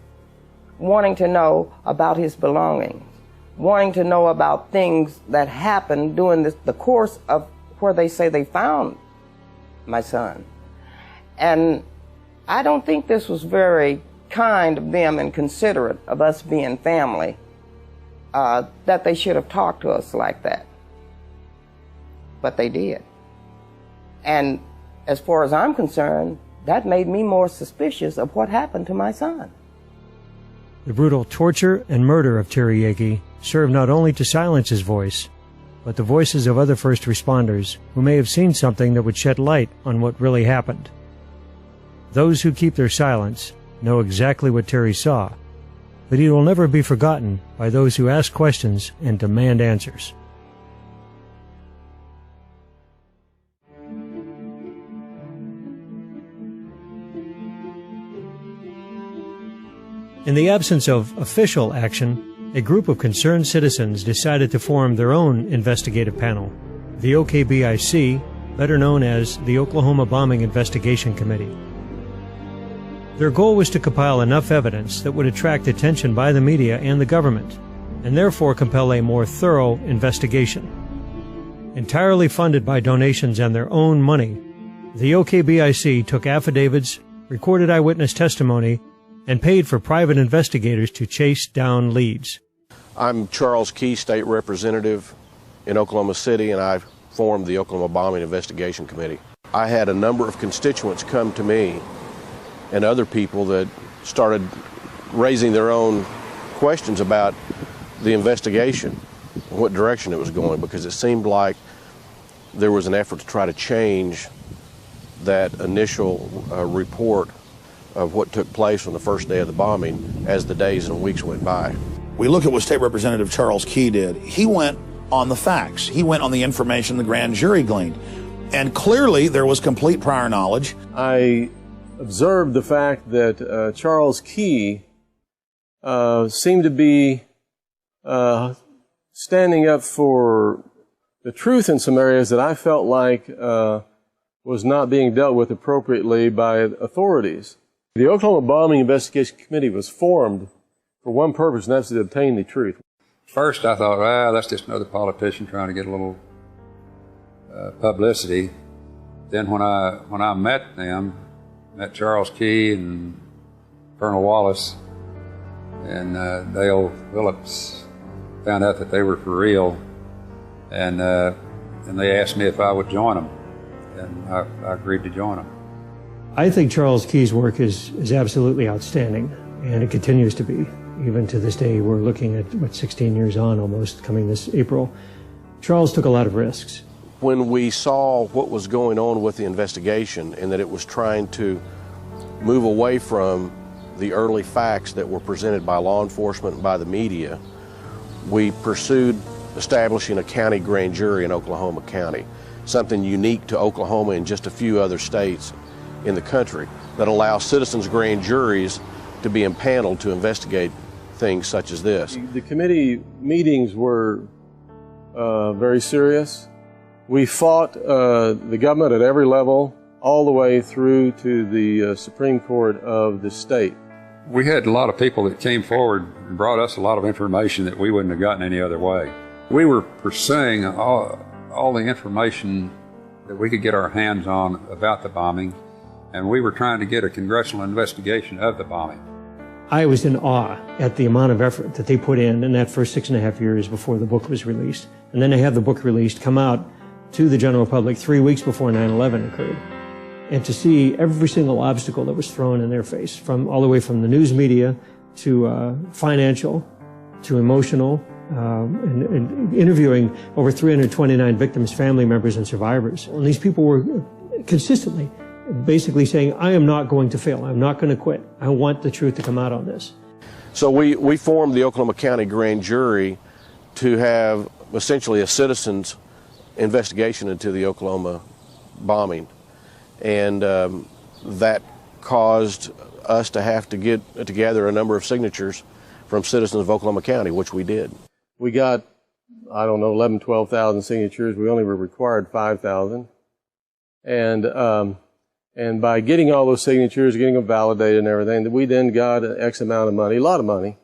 wanting to know about his belongings, wanting to know about things that happened during the course of where they say they found my son. And I don't think this was very kind of them and considerate of us being family, that they should have talked to us like that. But they did. And as far as I'm concerned, that made me more suspicious of what happened to my son. The brutal torture and murder of Terry Yakee served not only to silence his voice, but the voices of other first responders who may have seen something that would shed light on what really happened. Those who keep their silence know exactly what Terry saw, but he will never be forgotten by those who ask questions and demand answers. In the absence of official action, a group of concerned citizens decided to form their own investigative panel, the OKBIC, better known as the Oklahoma Bombing Investigation Committee. Their goal was to compile enough evidence that would attract attention by the media and the government, and therefore compel a more thorough investigation. Entirely funded by donations and their own money, the OKBIC took affidavits, recorded eyewitness testimony, and paid for private investigators to chase down leads. I'm Charles Key, State Representative in Oklahoma City, and I formed the Oklahoma Bombing Investigation Committee. I had a number of constituents come to me and other people that started raising their own questions about the investigation and what direction it was going, because it seemed like there was an effort to try to change that initial report of what took place on the first day of the bombing as the days and weeks went by. We look at what State Representative Charles Key did. He went on the facts. He went on the information the grand jury gleaned. And clearly there was complete prior knowledge. I observed the fact that Charles Key seemed to be standing up for the truth in some areas that I felt like was not being dealt with appropriately by authorities. The Oklahoma Bombing Investigation Committee was formed for one purpose, and that's to obtain the truth. First I thought, that's just another politician trying to get a little publicity. Then when I met them, met Charles Key and Colonel Wallace and Dale Phillips, found out that they were for real, and they asked me if I would join them, and I agreed to join them. I think Charles Key's work is absolutely outstanding, and it continues to be. Even to this day, we're looking at, 16 years on almost, coming this April. Charles took a lot of risks. When we saw what was going on with the investigation and that it was trying to move away from the early facts that were presented by law enforcement and by the media, we pursued establishing a county grand jury in Oklahoma County, something unique to Oklahoma and just a few other states in the country that allows citizens' grand juries to be impaneled to investigate things such as this. The committee meetings were very serious. We fought the government at every level, all the way through to the Supreme Court of the state. We had a lot of people that came forward and brought us a lot of information that we wouldn't have gotten any other way. We were pursuing all the information that we could get our hands on about the bombing, and we were trying to get a congressional investigation of the bombing. I was in awe at the amount of effort that they put in that first 6.5 years before the book was released. And then they have the book released, come out to the general public 3 weeks before 9/11 occurred. And to see every single obstacle that was thrown in their face, from all the way from the news media to financial to emotional, and interviewing over 329 victims, family members, and survivors. And these people were consistently basically saying, I am not going to fail. I'm not going to quit. I want the truth to come out on this. So we formed the Oklahoma County Grand Jury to have essentially a citizen's investigation into the Oklahoma bombing. And that caused us to have to get together a number of signatures from citizens of Oklahoma County, which we did. We got, 11,000, 12,000 signatures. We only were required 5,000. And by getting all those signatures, getting them validated and everything, we then got an X amount of money, a lot of money,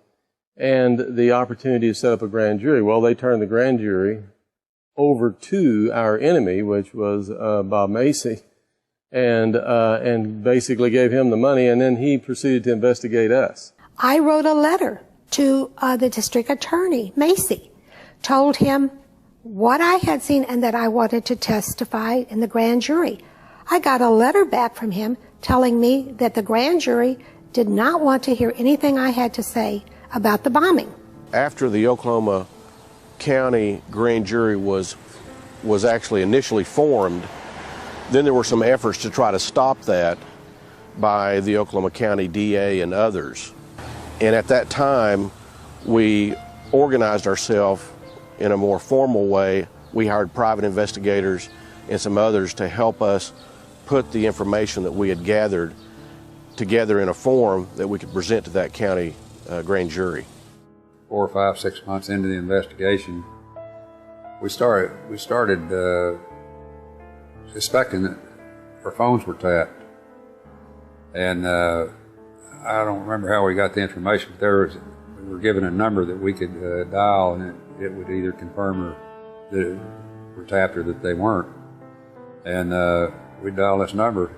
and the opportunity to set up a grand jury. Well, they turned the grand jury over to our enemy, which was Bob Macy, and basically gave him the money, and then he proceeded to investigate us. I wrote a letter to the district attorney, Macy, told him what I had seen and that I wanted to testify in the grand jury. I got a letter back from him telling me that the grand jury did not want to hear anything I had to say about the bombing. After the Oklahoma County Grand Jury was actually initially formed, then there were some efforts to try to stop that by the Oklahoma County DA and others. And at that time, we organized ourselves in a more formal way. We hired private investigators and some others to help us put the information that we had gathered together in a form that we could present to that county grand jury. 4 or 5, 6 months into the investigation, we started suspecting that our phones were tapped. And I don't remember how we got the information, but we were given a number that we could dial, and it would either confirm or that it were tapped or that they weren't. And we'd dial this number,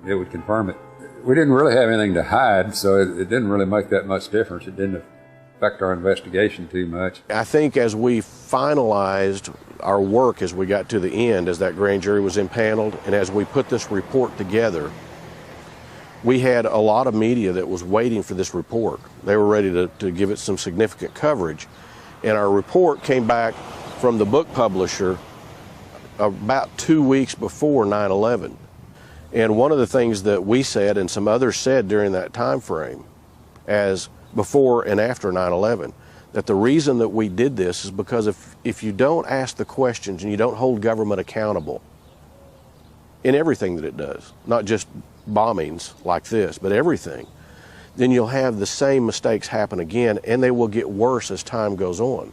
it would confirm it. We didn't really have anything to hide, so it didn't really make that much difference. It didn't affect our investigation too much. I think as we finalized our work, as we got to the end, as that grand jury was impaneled, and as we put this report together, we had a lot of media that was waiting for this report. They were ready to give it some significant coverage. And our report came back from the book publisher about 2 weeks before 9/11. And one of the things that we said and some others said during that time frame, as before and after 9/11, that the reason that we did this is because if you don't ask the questions and you don't hold government accountable in everything that it does, not just bombings like this, but everything, then you'll have the same mistakes happen again, and they will get worse as time goes on.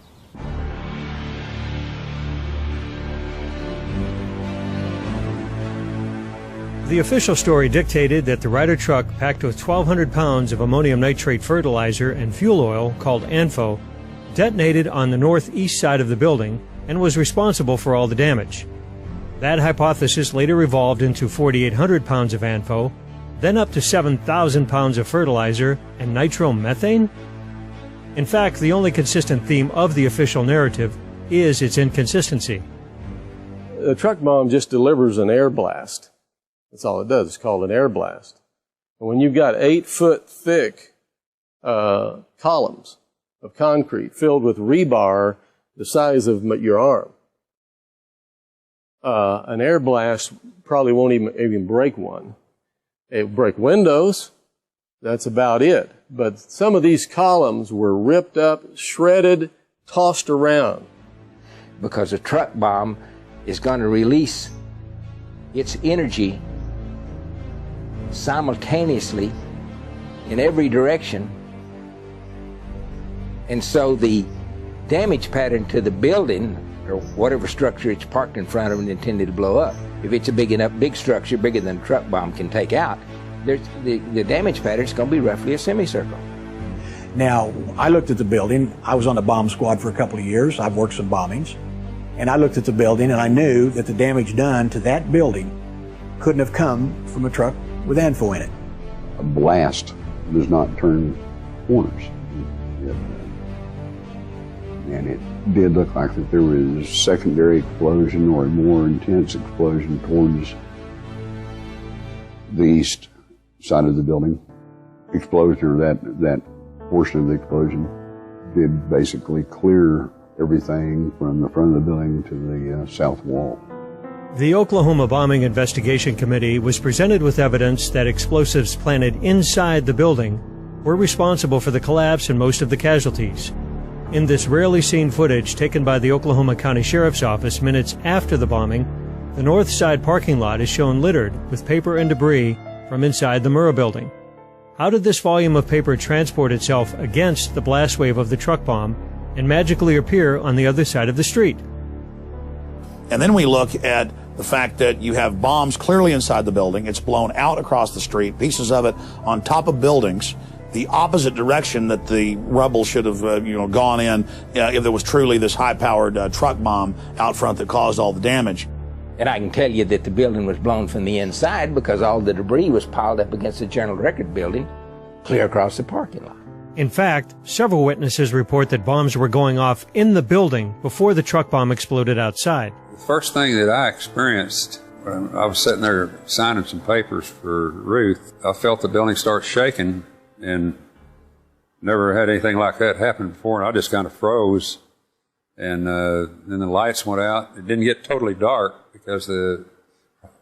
The official story dictated that the Ryder truck packed with 1,200 pounds of ammonium nitrate fertilizer and fuel oil, called ANFO, detonated on the northeast side of the building and was responsible for all the damage. That hypothesis later evolved into 4,800 pounds of ANFO, then up to 7,000 pounds of fertilizer and nitromethane? In fact, the only consistent theme of the official narrative is its inconsistency. A truck bomb just delivers an air blast. That's all it does. It's called an air blast. And when you've got 8-foot thick columns of concrete filled with rebar the size of your arm, an air blast probably won't even break one. It will break windows. That's about it. But some of these columns were ripped up, shredded, tossed around. Because a truck bomb is going to release its energy simultaneously in every direction. And so the damage pattern to the building or whatever structure it's parked in front of and intended to blow up, if it's a big structure, bigger than a truck bomb can take out, the damage pattern is going to be roughly a semicircle. Now, I looked at the building. I was on the bomb squad for a couple of years. I've worked some bombings. And I looked at the building and I knew that the damage done to that building couldn't have come from a truck with ANFO in it. A blast does not turn corners. And it did look like that there was a secondary explosion or a more intense explosion towards the east side of the building. Explosion, or that portion of the explosion, did basically clear everything from the front of the building to the south wall. The Oklahoma Bombing Investigation Committee was presented with evidence that explosives planted inside the building were responsible for the collapse and most of the casualties. In this rarely seen footage taken by the Oklahoma County Sheriff's Office minutes after the bombing, the north side parking lot is shown littered with paper and debris from inside the Murrah building. How did this volume of paper transport itself against the blast wave of the truck bomb and magically appear on the other side of the street? And then we look at the fact that you have bombs clearly inside the building. It's blown out across the street, pieces of it on top of buildings, the opposite direction that the rubble should have gone in if there was truly this high-powered truck bomb out front that caused all the damage. And I can tell you that the building was blown from the inside because all the debris was piled up against the Journal Record building clear across the parking lot. In fact, several witnesses report that bombs were going off in the building before the truck bomb exploded outside. The first thing that I experienced when I was sitting there signing some papers for Ruth, I felt the building start shaking, and never had anything like that happen before, and I just kind of froze. And then the lights went out. It didn't get totally dark because the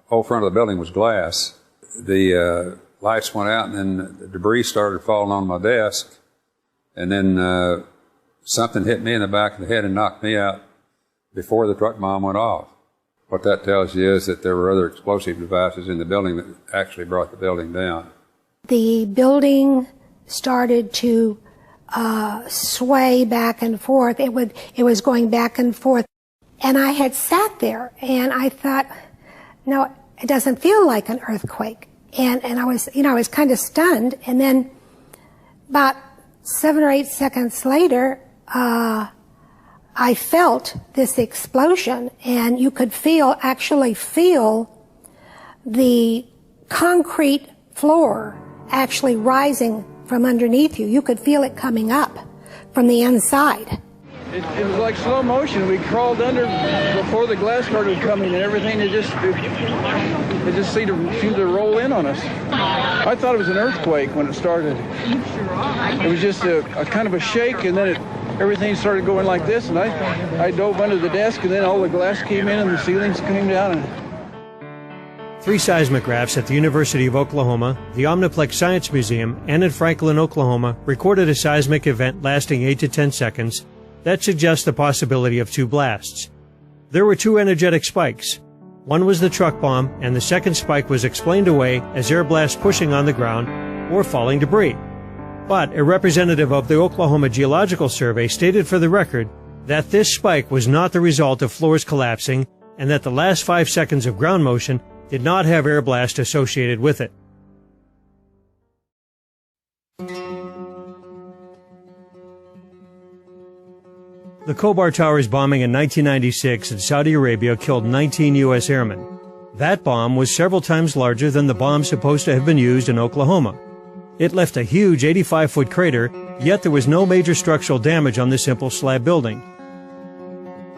whole front of the building was glass. The lights went out, and then the debris started falling on my desk. And then something hit me in the back of the head and knocked me out before the truck bomb went off. What that tells you is that there were other explosive devices in the building that actually brought the building down. The building started to sway back and forth. It was going back and forth. And I had sat there and I thought, no, it doesn't feel like an earthquake. And I was kind of stunned. And then about 7 or 8 seconds later, I felt this explosion, and you could actually feel the concrete floor actually rising from underneath you. You could feel it coming up from the inside. It was like slow motion. We crawled under before the glass started coming, and everything it just seemed to roll in on us. I thought it was an earthquake when it started. It was just a kind of a shake, and then everything started going like this, and I dove under the desk, and then all the glass came in and the ceilings came down. 3 seismographs at the University of Oklahoma, the Omniplex Science Museum, and in Franklin, Oklahoma, recorded a seismic event lasting 8 to 10 seconds that suggests the possibility of 2 blasts. There were 2 energetic spikes. One was the truck bomb, and the second spike was explained away as air blasts pushing on the ground or falling debris. But a representative of the Oklahoma Geological Survey stated for the record that this spike was not the result of floors collapsing and that the last 5 seconds of ground motion did not have air blast associated with it. The Khobar Towers bombing in 1996 in Saudi Arabia killed 19 U.S. airmen. That bomb was several times larger than the bomb supposed to have been used in Oklahoma. It left a huge 85-foot crater, yet there was no major structural damage on the simple slab building.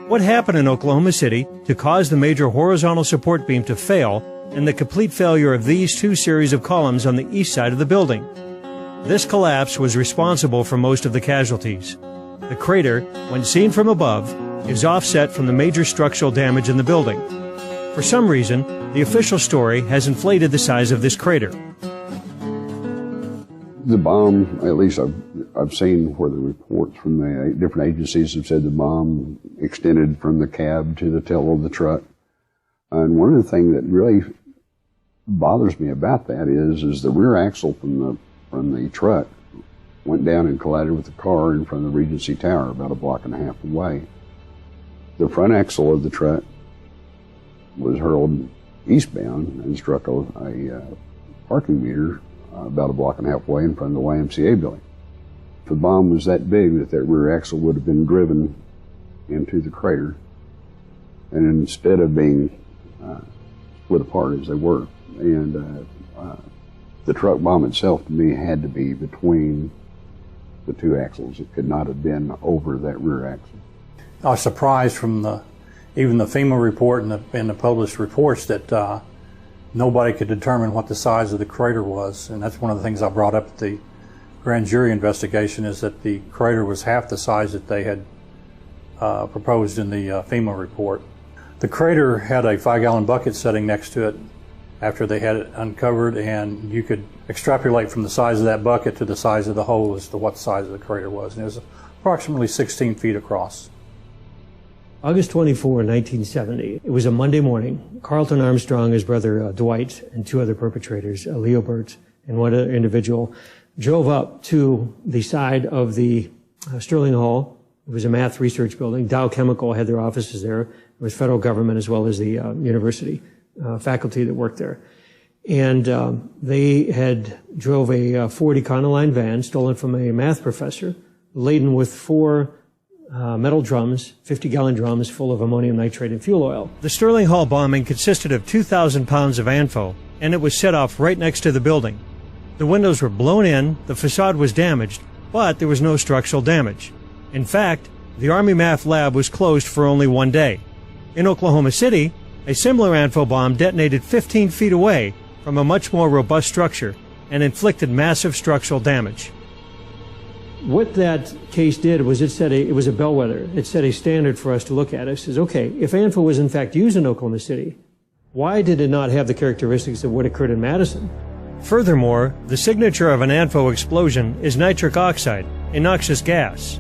What happened in Oklahoma City to cause the major horizontal support beam to fail and the complete failure of these 2 series of columns on the east side of the building? This collapse was responsible for most of the casualties. The crater, when seen from above, is offset from the major structural damage in the building. For some reason, the official story has inflated the size of this crater. The bomb, at least I've seen where the reports from the different agencies have said the bomb extended from the cab to the tail of the truck. And one of the things that really bothers me about that is the rear axle from the truck went down and collided with the car in front of the Regency Tower about 1.5 blocks away. The front axle of the truck was hurled eastbound and struck a parking meter about 1.5 blocks away in front of the YMCA building. If the bomb was that big that rear axle would have been driven into the crater, and instead of being split apart as they were. And the truck bomb itself, to me, had to be between the 2 axles. It could not have been over that rear axle. I was surprised from even the FEMA report and the published reports that nobody could determine what the size of the crater was. And that's one of the things I brought up at the grand jury investigation, is that the crater was half the size that they had proposed in the FEMA report. The crater had a 5-gallon bucket sitting next to it after they had it uncovered, and you could extrapolate from the size of that bucket to the size of the hole as to what the size of the crater was. And it was approximately 16 feet across. August 24, 1970. It was a Monday morning. Carlton Armstrong, his brother Dwight, and 2 other perpetrators, Leo Burt and one other individual, drove up to the side of the Sterling Hall. It was a math research building. Dow Chemical had their offices there. It was federal government as well as the university faculty that worked there. And they had drove a Ford Econoline van stolen from a math professor, laden with 4 metal drums, 50-gallon drums full of ammonium nitrate and fuel oil. The Sterling Hall bombing consisted of 2,000 pounds of ANFO, and it was set off right next to the building. The windows were blown in, the facade was damaged, but there was no structural damage. In fact, the Army Math Lab was closed for only 1 day. In Oklahoma City, a similar ANFO bomb detonated 15 feet away from a much more robust structure and inflicted massive structural damage. What that case did was it was a bellwether. It set a standard for us to look at. It says, okay, if ANFO was in fact used in Oklahoma City, why did it not have the characteristics of what occurred in Madison? Furthermore, the signature of an ANFO explosion is nitric oxide, a noxious gas.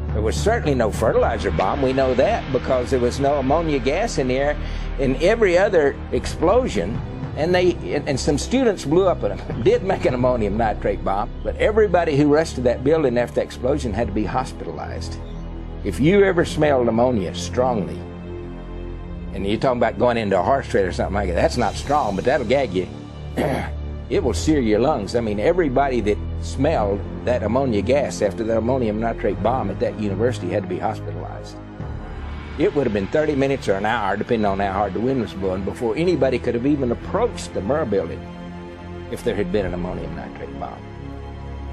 There was certainly no fertilizer bomb. We know that because there was no ammonia gas in the air. In every other explosion, And some students blew up did make an ammonium nitrate bomb, but everybody who rushed to that building after the explosion had to be hospitalized. If you ever smelled ammonia strongly, and you're talking about going into a horse trade or something like that, that's not strong, but that'll gag you. It will sear your lungs. I mean, everybody that smelled that ammonia gas after the ammonium nitrate bomb at that university had to be hospitalized. It would have been 30 minutes or an hour, depending on how hard the wind was blowing, before anybody could have even approached the Murrah building if there had been an ammonium nitrate bomb.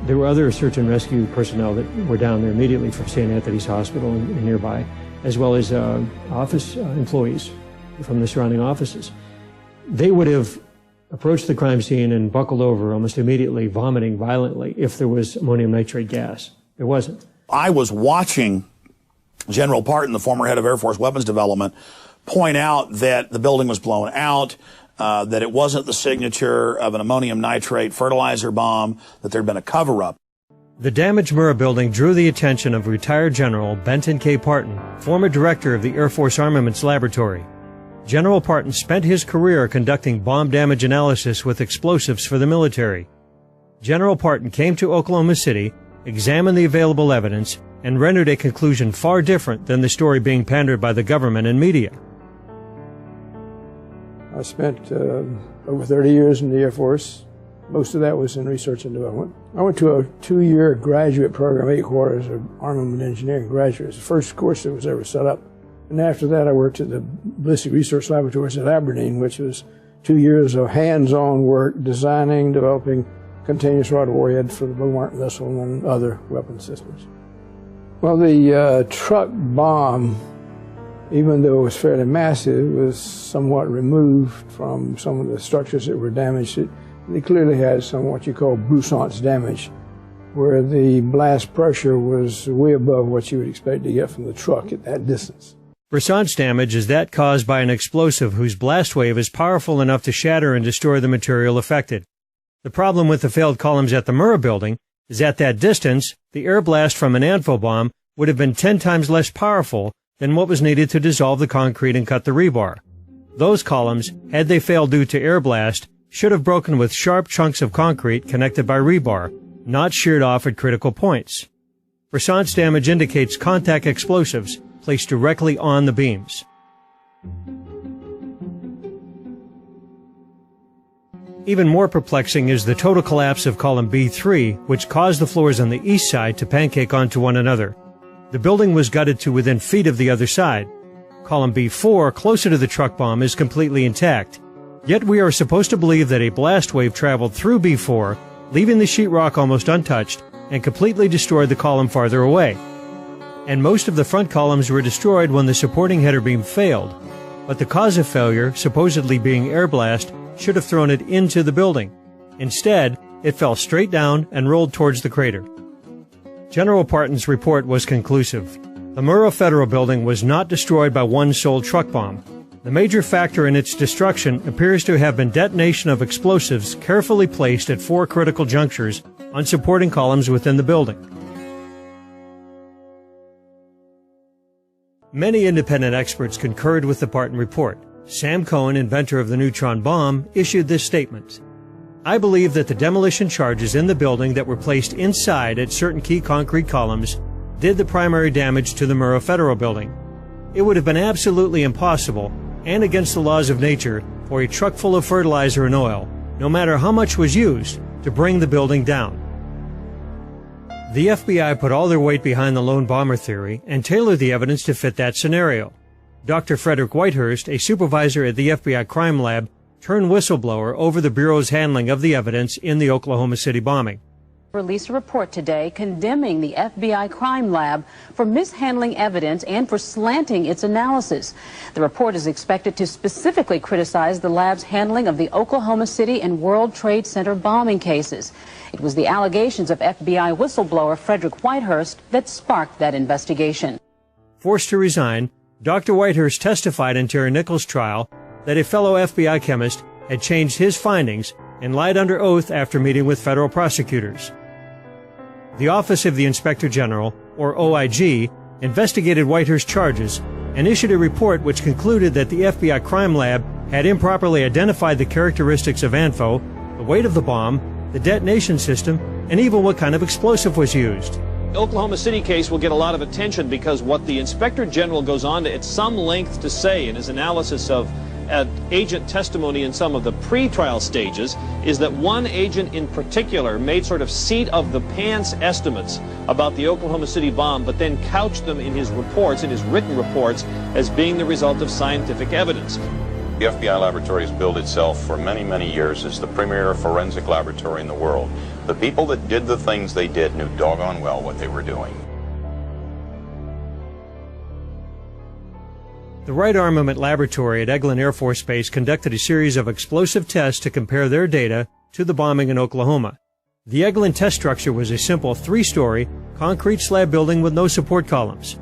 There were other search and rescue personnel that were down there immediately from St. Anthony's Hospital and nearby, as well as office employees from the surrounding offices. They would have approached the crime scene and buckled over almost immediately, vomiting violently if there was ammonium nitrate gas. There wasn't. I was watching General Parton, the former head of Air Force Weapons Development, point out that the building was blown out, that it wasn't the signature of an ammonium nitrate fertilizer bomb, that there had been a cover-up. The damaged Murrah building drew the attention of retired General Benton K. Parton, former director of the Air Force Armaments Laboratory. General Parton spent his career conducting bomb damage analysis with explosives for the military. General Parton came to Oklahoma City, examined the available evidence, and rendered a conclusion far different than the story being pandered by the government and media. I spent over 30 years in the Air Force. Most of that was in research and development. I went to a 2-year graduate program, 8 quarters of armament engineering graduates, the first course that was ever set up. And after that, I worked at the Ballistic Research Laboratories at Aberdeen, which was 2 years of hands-on work designing, developing continuous rod warhead for the Bomarc missile and other weapon systems. Well, the truck bomb, even though it was fairly massive, was somewhat removed from some of the structures that were damaged. It clearly had some what you call Broussard's damage, where the blast pressure was way above what you would expect to get from the truck at that distance. Broussard's damage is that caused by an explosive whose blast wave is powerful enough to shatter and destroy the material affected. The problem with the failed columns at the Murrah building is at that distance, the air blast from an anvil bomb would have been 10 times less powerful than what was needed to dissolve the concrete and cut the rebar. Those columns, had they failed due to air blast, should have broken with sharp chunks of concrete connected by rebar, not sheared off at critical points. Broussard's damage indicates contact explosives placed directly on the beams. Even more perplexing is the total collapse of column B3, which caused the floors on the east side to pancake onto one another. The building was gutted to within feet of the other side. Column B4, closer to the truck bomb, is completely intact. Yet we are supposed to believe that a blast wave traveled through B4, leaving the sheetrock almost untouched, and completely destroyed the column farther away. And most of the front columns were destroyed when the supporting header beam failed. But the cause of failure, supposedly being air blast, should have thrown it into the building. Instead, it fell straight down and rolled towards the crater. General Parton's report was conclusive. The Murrah Federal Building was not destroyed by one sole truck bomb. The major factor in its destruction appears to have been detonation of explosives carefully placed at 4 critical junctures on supporting columns within the building. Many independent experts concurred with the Parton report. Sam Cohen, inventor of the neutron bomb, issued this statement. I believe that the demolition charges in the building that were placed inside at certain key concrete columns did the primary damage to the Murrah Federal Building. It would have been absolutely impossible and against the laws of nature for a truck full of fertilizer and oil, no matter how much was used, to bring the building down. The FBI put all their weight behind the lone bomber theory and tailored the evidence to fit that scenario. Dr. Frederick Whitehurst, a supervisor at the FBI crime lab, turned whistleblower over the Bureau's handling of the evidence in the Oklahoma City bombing. Released a report today condemning the FBI crime lab for mishandling evidence and for slanting its analysis. The report is expected to specifically criticize the lab's handling of the Oklahoma City and World Trade Center bombing cases. It was the allegations of FBI whistleblower Frederick Whitehurst that sparked that investigation. Forced to resign, Dr. Whitehurst testified in Terry Nichols' trial that a fellow FBI chemist had changed his findings and lied under oath after meeting with federal prosecutors. The Office of the Inspector General, or OIG, investigated Whitehurst's charges and issued a report which concluded that the FBI crime lab had improperly identified the characteristics of ANFO, the weight of the bomb, the detonation system, and even what kind of explosive was used. The Oklahoma City case will get a lot of attention because what the Inspector General goes on to at some length to say in his analysis of agent testimony in some of the pre-trial stages is that one agent in particular made sort of seat of the pants estimates about the Oklahoma City bomb, but then couched them in his reports, in his written reports, as being the result of scientific evidence. The FBI laboratory has billed itself for many, many years as the premier forensic laboratory in the world. The people that did the things they did knew doggone well what they were doing. The Wright Armament Laboratory at Eglin Air Force Base conducted a series of explosive tests to compare their data to the bombing in Oklahoma. The Eglin test structure was a simple 3-story concrete slab building with no support columns.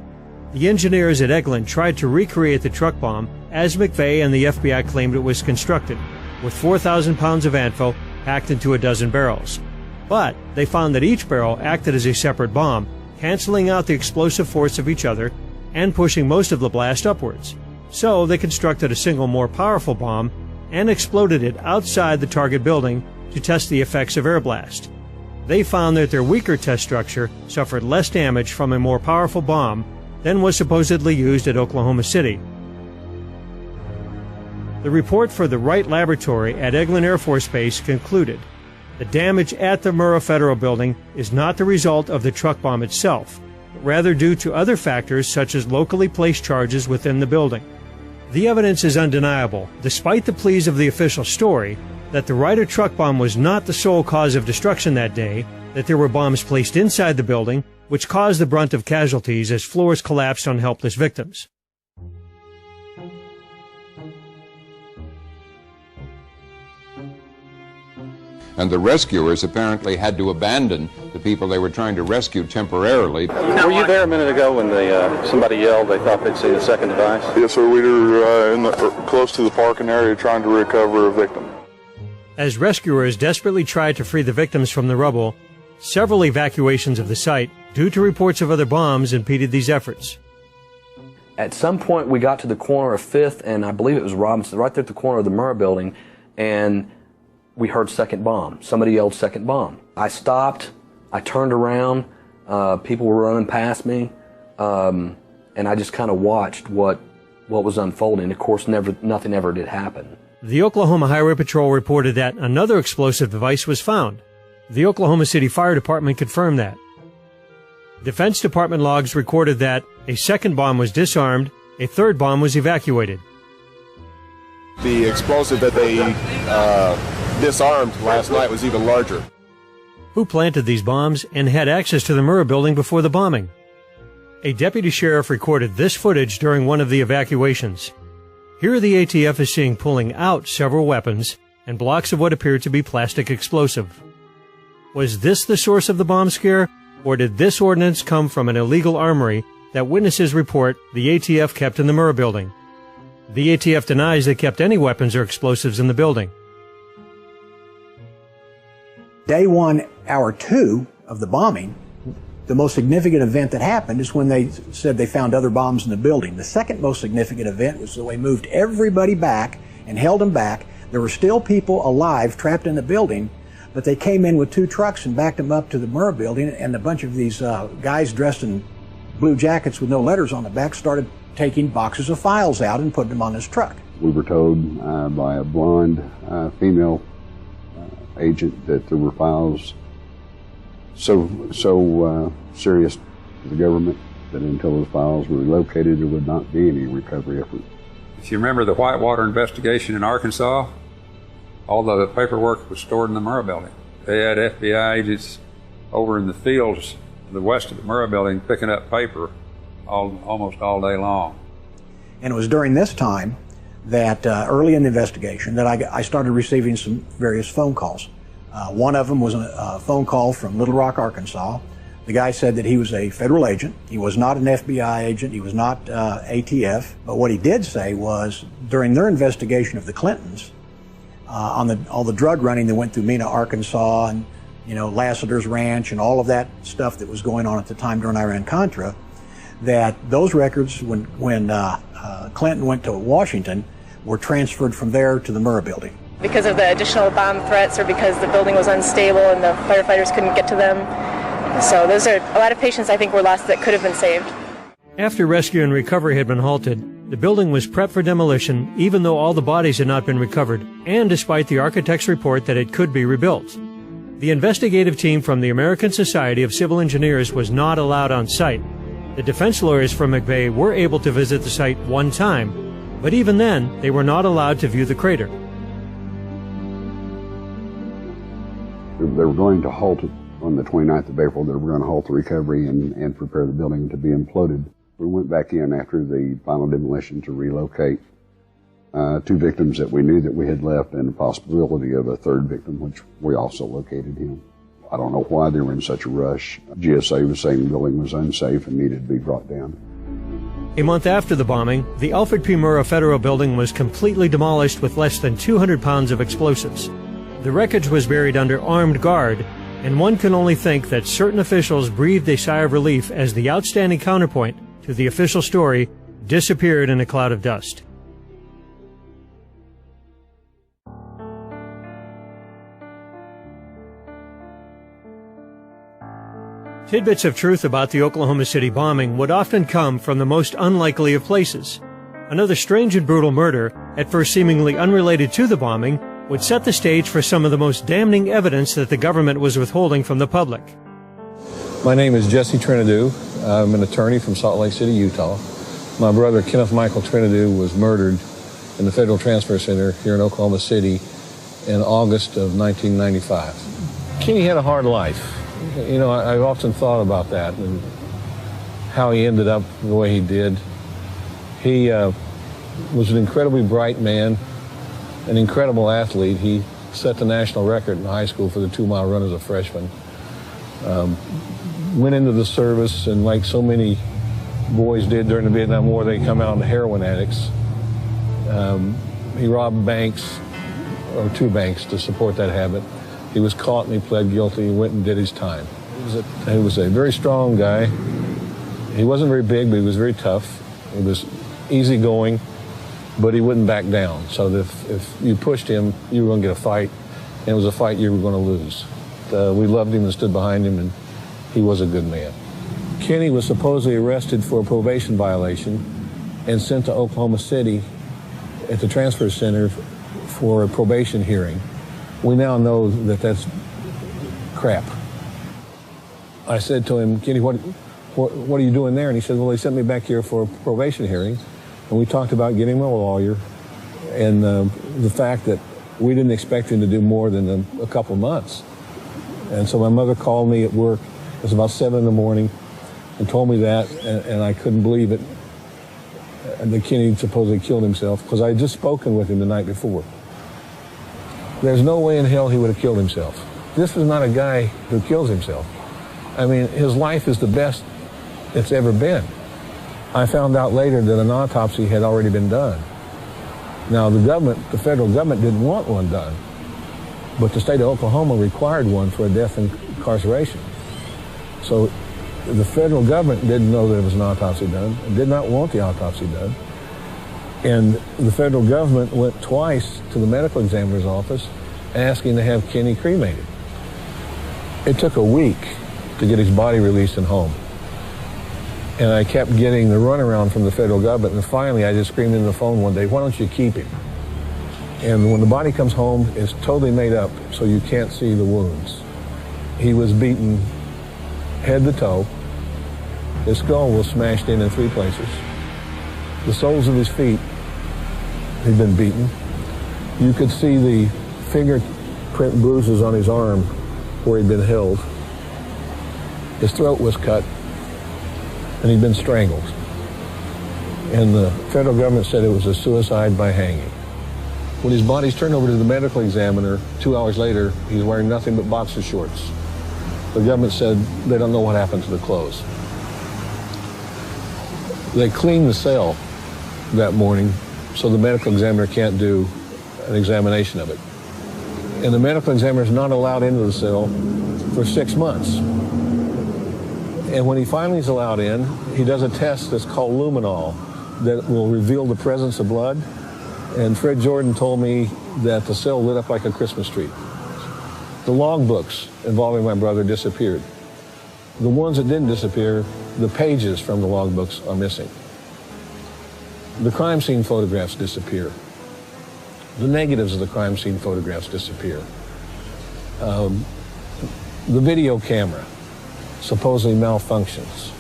The engineers at Eglin tried to recreate the truck bomb as McVeigh and the FBI claimed it was constructed, with 4,000 pounds of ANFO packed into a dozen barrels. But they found that each barrel acted as a separate bomb, canceling out the explosive force of each other and pushing most of the blast upwards. So they constructed a single more powerful bomb and exploded it outside the target building to test the effects of air blast. They found that their weaker test structure suffered less damage from a more powerful bomb than was supposedly used at Oklahoma City. The report for the Wright Laboratory at Eglin Air Force Base concluded the damage at the Murrah Federal Building is not the result of the truck bomb itself, but rather due to other factors such as locally placed charges within the building. The evidence is undeniable, despite the pleas of the official story, that the Ryder truck bomb was not the sole cause of destruction that day, that there were bombs placed inside the building, which caused the brunt of casualties as floors collapsed on helpless victims. And the rescuers apparently had to abandon the people they were trying to rescue temporarily. Were you there a minute ago when somebody yelled they thought they'd seen a second device? Yes, sir. We were close to the parking area trying to recover a victim. As rescuers desperately tried to free the victims from the rubble, several evacuations of the site, due to reports of other bombs, impeded these efforts. At some point, we got to the corner of 5th, and I believe it was Robinson, right there at the corner of the Murrah building, and we heard second bomb. Somebody yelled second bomb. I stopped, I turned around, people were running past me, and I just kind of watched what was unfolding. Of course, nothing ever did happen. The Oklahoma Highway Patrol reported that another explosive device was found. The Oklahoma City Fire Department confirmed that. Defense Department logs recorded that a second bomb was disarmed, a third bomb was evacuated. The explosive that they disarmed last night was even larger. Who planted these bombs and had access to the Murrah building before the bombing? A deputy sheriff recorded this footage during one of the evacuations. Here the ATF is seen pulling out several weapons and blocks of what appeared to be plastic explosive. Was this the source of the bomb scare, or did this ordnance come from an illegal armory that witnesses report the ATF kept in the Murrah building? The ATF denies they kept any weapons or explosives in the building. Day 1, hour 2 of the bombing, the most significant event that happened is when they said they found other bombs in the building. The second most significant event was when they moved everybody back and held them back. There were still people alive trapped in the building, but they came in with 2 trucks and backed them up to the Murrah building, and a bunch of these guys dressed in blue jackets with no letters on the back started taking boxes of files out and putting them on this truck. We were told by a blonde female agent that there were files so serious to the government that until those files were located, there would not be any recovery effort. If you remember the Whitewater investigation in Arkansas, all the paperwork was stored in the Murrah building. They had FBI agents over in the fields to the west of the Murrah building picking up paper almost all day long. And it was during this time that early in the investigation that I started receiving some various phone calls. One of them was a phone call from Little Rock, Arkansas. The guy said that he was a federal agent. He was not an FBI agent. He was not ATF. But what he did say was during their investigation of the Clintons, on all the drug running that went through Mena, Arkansas, and Lassiter's Ranch and all of that stuff that was going on at the time during Iran-Contra, that those records, when Clinton went to Washington, were transferred from there to the Murrah building. Because of the additional bomb threats or because the building was unstable and the firefighters couldn't get to them. So those are a lot of patients I think were lost that could have been saved. After rescue and recovery had been halted, the building was prepped for demolition even though all the bodies had not been recovered, and despite the architect's report that it could be rebuilt. The investigative team from the American Society of Civil Engineers was not allowed on site. The defense lawyers for McVeigh were able to visit the site one time, but even then, they were not allowed to view the crater. They were going to halt it on the 29th of April. They were going to halt the recovery and prepare the building to be imploded. We went back in after the final demolition to relocate 2 victims that we knew that we had left and the possibility of a 3rd victim, which we also located him. I don't know why they were in such a rush. GSA was saying the building was unsafe and needed to be brought down. A month after the bombing, the Alfred P. Murrah Federal Building was completely demolished with less than 200 pounds of explosives. The wreckage was buried under armed guard, and one can only think that certain officials breathed a sigh of relief as the outstanding counterpoint to the official story disappeared in a cloud of dust. Tidbits of truth about the Oklahoma City bombing would often come from the most unlikely of places. Another strange and brutal murder, at first seemingly unrelated to the bombing, would set the stage for some of the most damning evidence that the government was withholding from the public. My name is Jesse Trinidou. I'm an attorney from Salt Lake City, Utah. My brother, Kenneth Michael Trinidou, was murdered in the Federal Transfer Center here in Oklahoma City in August of 1995. Kenny had a hard life. You know, I've often thought about that and how he ended up the way he did. He was an incredibly bright man, an incredible athlete. He set the national record in high school for the 2-mile run as a freshman. Went into the service, and like so many boys did during the Vietnam War, they come out heroin addicts. He robbed banks, or 2 banks, to support that habit. He was caught and he pled guilty and went and did his time. He was a very strong guy. He wasn't very big, but he was very tough. He was easygoing, but he wouldn't back down. So that if you pushed him, you were going to get a fight, and it was a fight you were going to lose. We loved him and stood behind him, and he was a good man. Kenny was supposedly arrested for a probation violation and sent to Oklahoma City at the transfer center for a probation hearing. We now know that that's crap. I said to him, Kenny, what are you doing there? And he said, well, they sent me back here for a probation hearing. And we talked about getting him a lawyer and the fact that we didn't expect him to do more than a couple months. And so my mother called me at work. It was about 7 in the morning and told me that, and I couldn't believe it. And that Kenny supposedly killed himself because I had just spoken with him the night before. There's no way in hell he would have killed himself. This is not a guy who kills himself. I mean, his life is the best it's ever been. I found out later that an autopsy had already been done. Now, the federal government didn't want one done, but the state of Oklahoma required one for a death and incarceration. So the federal government didn't know that there was an autopsy done, and did not want the autopsy done. And the federal government went twice to the medical examiner's office asking to have Kenny cremated. It took a week to get his body released and home. And I kept getting the runaround from the federal government, and finally I just screamed into the phone one day, why don't you keep him? And when the body comes home, it's totally made up, so you can't see the wounds. He was beaten head to toe. His skull was smashed in 3 places. The soles of his feet had been beaten. You could see the fingerprint bruises on his arm where he'd been held. His throat was cut, and he'd been strangled. And the federal government said it was a suicide by hanging. When his body's turned over to the medical examiner, 2 hours later, he's wearing nothing but boxer shorts. The government said they don't know what happened to the clothes. They cleaned the cell that morning so the medical examiner can't do an examination of it. And the medical examiner is not allowed into the cell for 6 months. And when he finally is allowed in, he does a test that's called luminol that will reveal the presence of blood. And Fred Jordan told me that the cell lit up like a Christmas tree. The logbooks involving my brother disappeared. The ones that didn't disappear, the pages from the logbooks are missing. The crime scene photographs disappear. The negatives of the crime scene photographs disappear. The video camera supposedly malfunctions.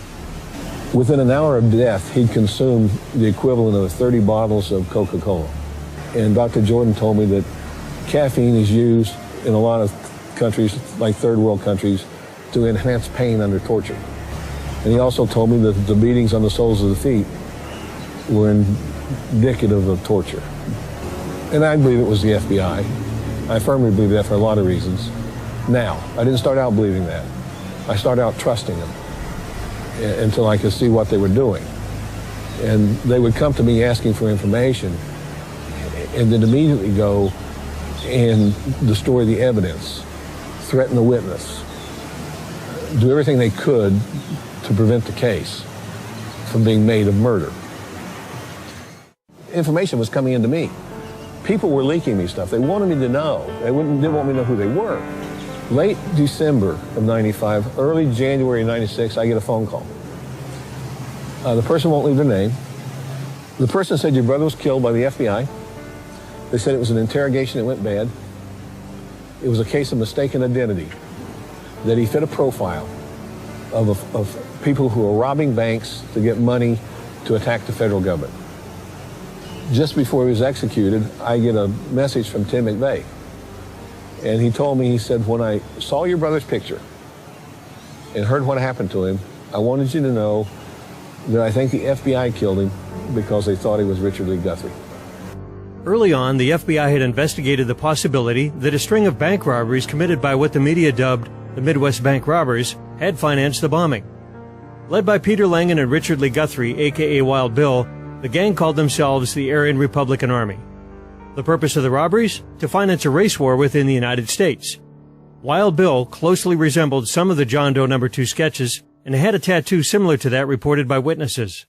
Within an hour of death, he'd consumed the equivalent of 30 bottles of Coca-Cola. And Dr. Jordan told me that caffeine is used in a lot of countries, like third world countries, to enhance pain under torture. And he also told me that the beatings on the soles of the feet were indicative of torture. And I believe it was the FBI. I firmly believe that for a lot of reasons. Now, I didn't start out believing that. I started out trusting them until I could see what they were doing. And they would come to me asking for information and then immediately go and destroy the evidence, threaten the witness, do everything they could to prevent the case from being made of murder. Information was coming into me. People were leaking me stuff. They wanted me to know. They didn't want me to know who they were. Late December of 95, early January of 96, I get a phone call. The person won't leave their name. The person said your brother was killed by the FBI. They said it was an interrogation that went bad. It was a case of mistaken identity, that he fit a profile of people who are robbing banks to get money to attack the federal government. Just before he was executed, I get a message from Tim McVeigh. And he told me, he said, when I saw your brother's picture and heard what happened to him, I wanted you to know that I think the FBI killed him because they thought he was Richard Lee Guthrie. Early on, the FBI had investigated the possibility that a string of bank robberies committed by what the media dubbed the Midwest Bank Robbers had financed the bombing. Led by Peter Langan and Richard Lee Guthrie, a.k.a. Wild Bill, the gang called themselves the Aryan Republican Army. The purpose of the robberies? To finance a race war within the United States. Wild Bill closely resembled some of the John Doe No. 2 sketches and had a tattoo similar to that reported by witnesses.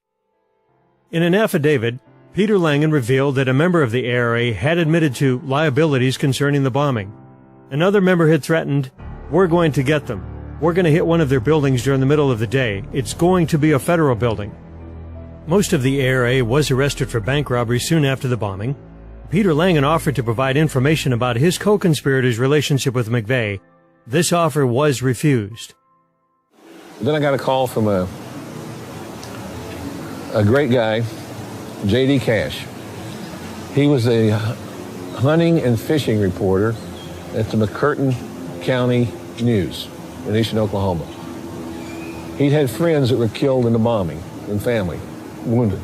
In an affidavit, Peter Langan revealed that a member of the ARA had admitted to liabilities concerning the bombing. Another member had threatened, "We're going to get them. We're going to hit one of their buildings during the middle of the day. It's going to be a federal building." Most of the ARA was arrested for bank robbery soon after the bombing. Peter Langan offered to provide information about his co-conspirators' relationship with McVeigh. This offer was refused. Then I got a call from a great guy, J.D. Cash. He was a hunting and fishing reporter at the McCurtain County News in Eastern Oklahoma. He'd had friends that were killed in the bombing and family, wounded.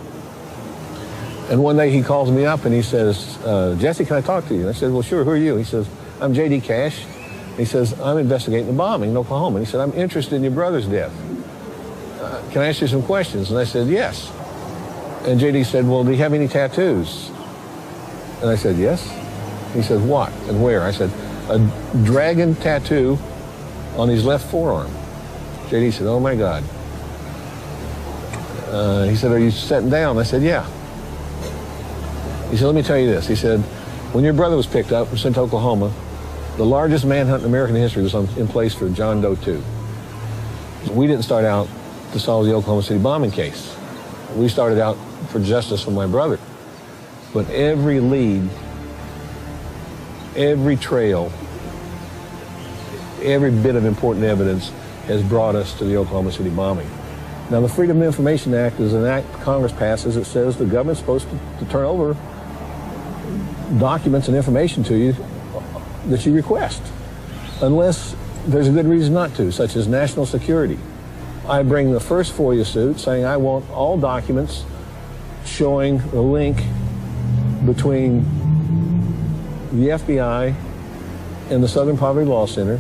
And one day he calls me up and he says, "Jesse, can I talk to you?" And I said, "Well, sure, who are you?" He says, "I'm J.D. Cash." He says, "I'm investigating the bombing in Oklahoma." And he said, "I'm interested in your brother's death. Can I ask you some questions?" And I said, "Yes." And J.D. said, "Well, do you have any tattoos?" And I said, "Yes." He said, "What and where?" I said, "A dragon tattoo on his left forearm." J.D. said, "Oh my God." He said, "Are you sitting down?" I said, "Yeah." He said, "Let me tell you this." He said, "When your brother was picked up and sent to Oklahoma, the largest manhunt in American history was in place for John Doe 2. We didn't start out to solve the Oklahoma City bombing case. We started out for justice for my brother. But every lead, every trail, every bit of important evidence has brought us to the Oklahoma City bombing." Now, the Freedom of Information Act is an act Congress passes that says the government's supposed to turn over documents and information to you that you request, unless there's a good reason not to, such as national security. I bring the first FOIA suit saying I want all documents showing the link between the FBI and the Southern Poverty Law Center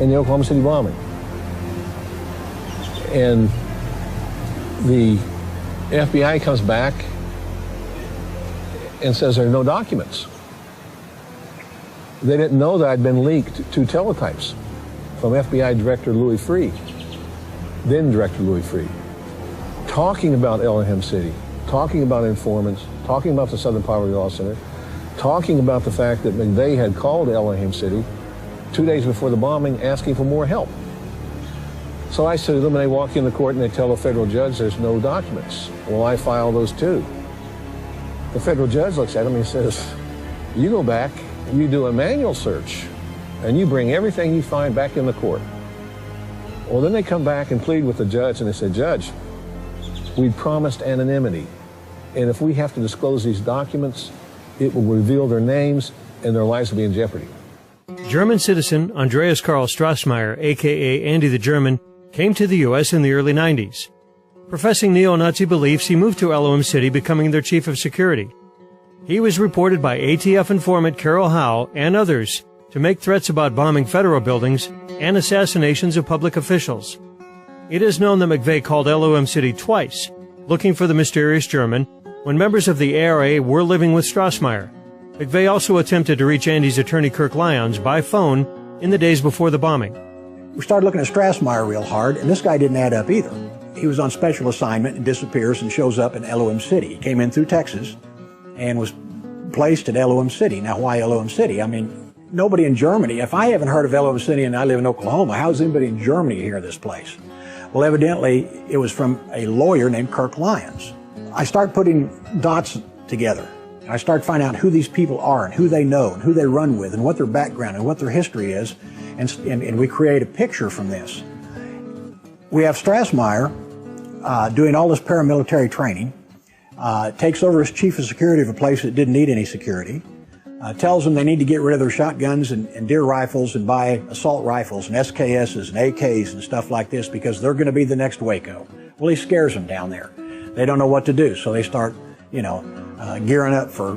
and the Oklahoma City bombing. And the FBI comes back and says there are no documents. They didn't know that I'd been leaked 2 teletypes from FBI Director Louis Freeh, then Director Louis Freeh, talking about Ellingham City, talking about informants, talking about the Southern Poverty Law Center, talking about the fact that McVeigh had called Elohim City 2 days before the bombing asking for more help. So I sue them, and they walk in the court and they tell the federal judge there's no documents. Well, I file those too. The federal judge looks at him and he says, you go back, you do a manual search, and you bring everything you find back in the court. Well, then they come back and plead with the judge, and they say, Judge, we promised anonymity, and if we have to disclose these documents, it will reveal their names and their lives will be in jeopardy. German citizen Andreas Karl Strassmeyer, a.k.a. Andy the German, came to the U.S. in the early 90s. Professing neo-Nazi beliefs, he moved to Elohim City, becoming their chief of security. He was reported by ATF informant Carol Howe and others to make threats about bombing federal buildings and assassinations of public officials. It is known that McVeigh called Elohim City twice, looking for the mysterious German, when members of the ARA were living with Strassmeyer. McVeigh also attempted to reach Andy's attorney Kirk Lyons by phone in the days before the bombing. We started looking at Strassmeyer real hard, and this guy didn't add up either. He was on special assignment and disappears and shows up in Elohim City. He came in through Texas and was placed at Elohim City. Now, why Elohim City? I mean, nobody in Germany, if I haven't heard of Elohim City and I live in Oklahoma, how does anybody in Germany hear of this place? Well, evidently, it was from a lawyer named Kirk Lyons. I start putting dots together. I start finding out who these people are and who they know and who they run with and what their background and what their history is, and we create a picture from this. We have Strassmeyer doing all this paramilitary training, takes over as chief of security of a place that didn't need any security, tells them they need to get rid of their shotguns and deer rifles and buy assault rifles and SKSs and AKs and stuff like this because they're going to be the next Waco. Well, he scares them down there. They don't know what to do, so they start, gearing up for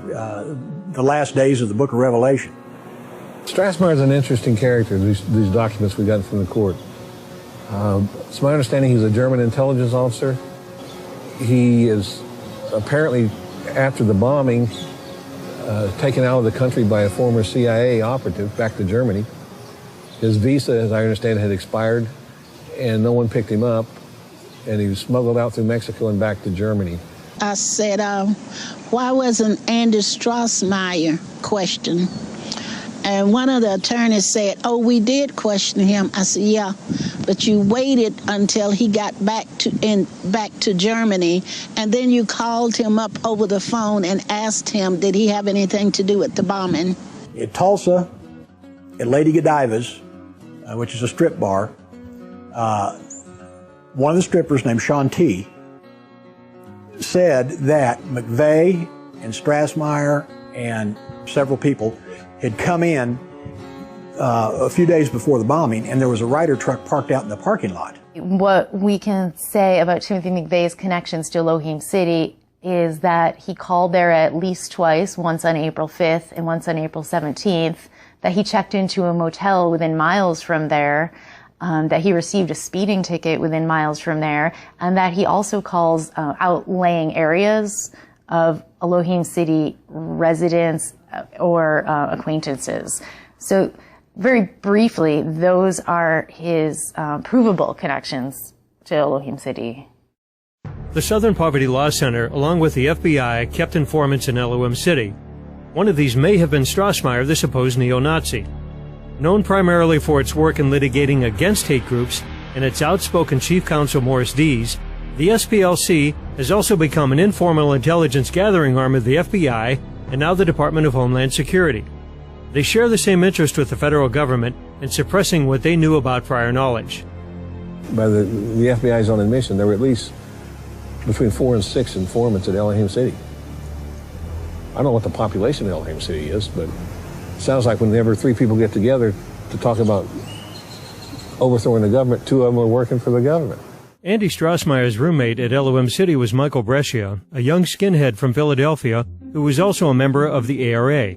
the last days of the book of Revelation. Strassmeyer is an interesting character, these documents we got from the court. It's my understanding he's a German intelligence officer. He is apparently, after the bombing, taken out of the country by a former CIA operative back to Germany. His visa, as I understand, had expired, and no one picked him up, and he was smuggled out through Mexico and back to Germany. I said, why wasn't Andy Strassmeyer questioned? And one of the attorneys said, oh, we did question him. I said, yeah, but you waited until he got back to Germany, and then you called him up over the phone and asked him, did he have anything to do with the bombing? At Tulsa, at Lady Godiva's, which is a strip bar, one of the strippers named Shanti said that McVeigh and Strassmeyer and several people had come in a few days before the bombing, and there was a Ryder truck parked out in the parking lot. What we can say about Timothy McVeigh's connections to Elohim City is that he called there at least twice, once on April 5th and once on April 17th, that he checked into a motel within miles from there, that he received a speeding ticket within miles from there, and that he also calls outlying areas of Elohim City residents or acquaintances. So very briefly, those are his provable connections to Elohim City. The Southern Poverty Law Center, along with the FBI, kept informants in Elohim City. One of these may have been Strassmeyer, the supposed neo-Nazi. Known primarily for its work in litigating against hate groups and its outspoken chief counsel Morris Dees, the SPLC has also become an informal intelligence gathering arm of the FBI and now the Department of Homeland Security. They share the same interest with the federal government in suppressing what they knew about prior knowledge. By the FBI's own admission, there were at least between 4 and 6 informants at Elohim City. I don't know what the population of Elohim City is, but it sounds like whenever 3 people get together to talk about overthrowing the government, 2 of them are working for the government. Andy Strassmeyer's roommate at Elohim City was Michael Brescia, a young skinhead from Philadelphia who was also a member of the ARA.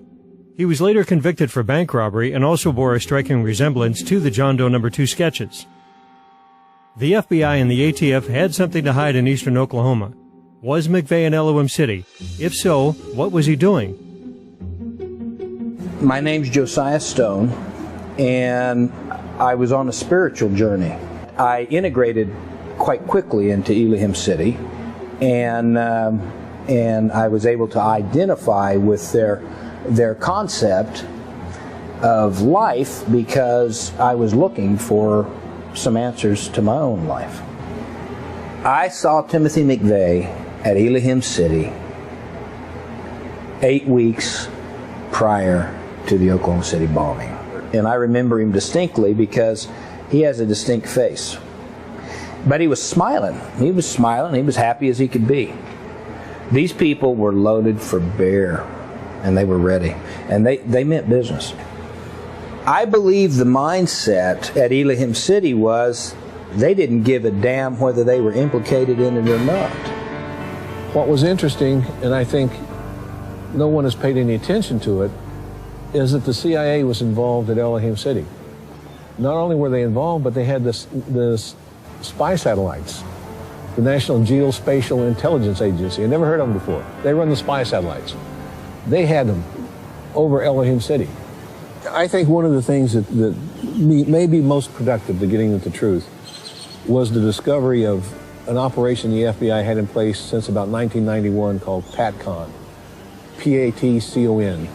He was later convicted for bank robbery and also bore a striking resemblance to the John Doe No. 2 sketches. The FBI and the ATF had something to hide in eastern Oklahoma. Was McVeigh in Elohim City? If so, what was he doing? My name's Josiah Stone, and I was on a spiritual journey. I integrated quite quickly into Elohim City, and and I was able to identify with their concept of life because I was looking for some answers to my own life. I saw Timothy McVeigh at Elohim City 8 weeks prior to the Oklahoma City bombing. And I remember him distinctly because he has a distinct face. But he was smiling. He was smiling. He was happy as he could be. These people were loaded for bear, and they were ready. And they meant business. I believe the mindset at Elohim City was they didn't give a damn whether they were implicated in it or not. What was interesting, and I think no one has paid any attention to it, is that the CIA was involved at Elohim City. Not only were they involved, but they had the spy satellites. The National Geospatial Intelligence Agency. I never heard of them before. They run the spy satellites. They had them over Elohim City. I think one of the things that may be most productive to getting at the truth was the discovery of an operation the FBI had in place since about 1991 called PATCON. P-A-T-C-O-N.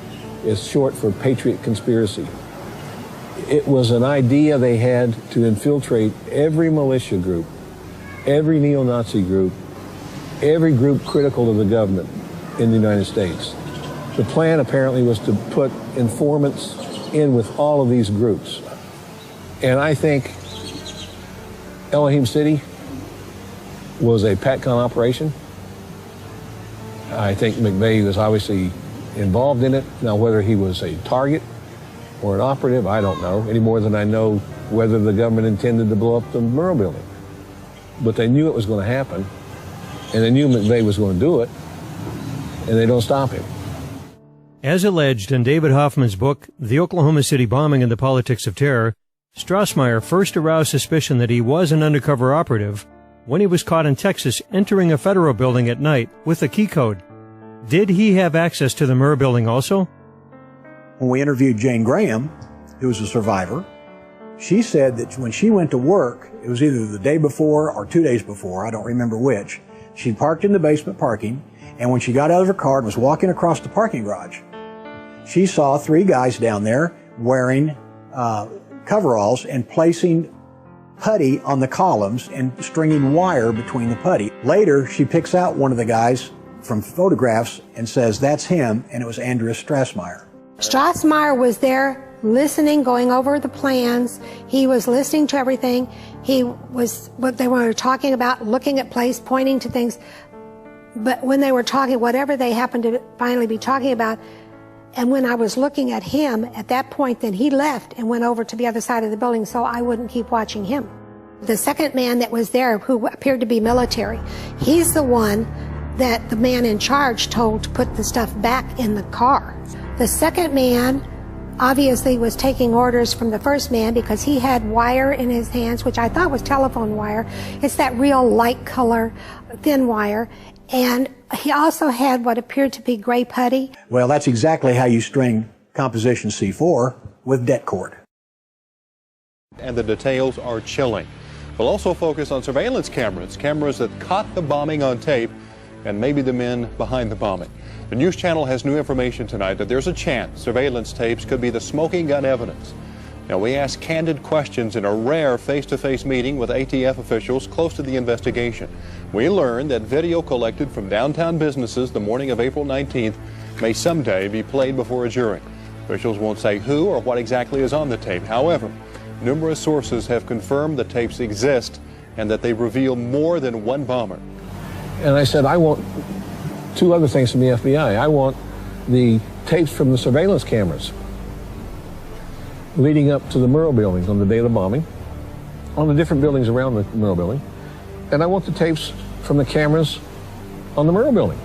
Is short for Patriot Conspiracy. It was an idea they had to infiltrate every militia group, every neo-Nazi group, every group critical of the government in the United States. The plan apparently was to put informants in with all of these groups. And I think Elohim City was a PATCON operation. I think McVeigh was obviously involved in it. Now, whether he was a target or an operative, I don't know, any more than I know whether the government intended to blow up the Murrah building. But they knew it was going to happen, and they knew McVeigh was going to do it, and they don't stop him. As alleged in David Hoffman's book, The Oklahoma City Bombing and the Politics of Terror, Strassmeyer first aroused suspicion that he was an undercover operative when he was caught in Texas entering a federal building at night with a key code. Did he have access to the Murrah building also? When we interviewed Jane Graham, who was a survivor, she said that when she went to work, it was either the day before or 2 days before, I don't remember which, she parked in the basement parking, and when she got out of her car and was walking across the parking garage, she saw 3 guys down there wearing coveralls and placing putty on the columns and stringing wire between the putty. Later, she picks out one of the guys from photographs and says that's him, and it was Andreas Strassmeyer. Strassmeyer was there listening, going over the plans. He was listening to everything. He was, what they were talking about, looking at place, pointing to things. But when they were talking, whatever they happened to finally be talking about, and when I was looking at him, at that point, then he left and went over to the other side of the building so I wouldn't keep watching him. The second man that was there, who appeared to be military, he's the one that the man in charge told to put the stuff back in the car. The second man obviously was taking orders from the first man because he had wire in his hands, which I thought was telephone wire. It's that real light color, thin wire. And he also had what appeared to be gray putty. Well, that's exactly how you string composition C4 with det cord. And the details are chilling. We'll also focus on surveillance cameras that caught the bombing on tape, and maybe the men behind the bombing. The News Channel has new information tonight that there's a chance surveillance tapes could be the smoking gun evidence. Now, we asked candid questions in a rare face-to-face meeting with ATF officials close to the investigation. We learned that video collected from downtown businesses the morning of April 19th may someday be played before a jury. Officials won't say who or what exactly is on the tape. However, numerous sources have confirmed the tapes exist and that they reveal more than one bomber. And I said, I want 2 other things from the FBI. I want the tapes from the surveillance cameras leading up to the Murrah building on the day of the bombing, on the different buildings around the Murrah building. And I want the tapes from the cameras on the Murrah building,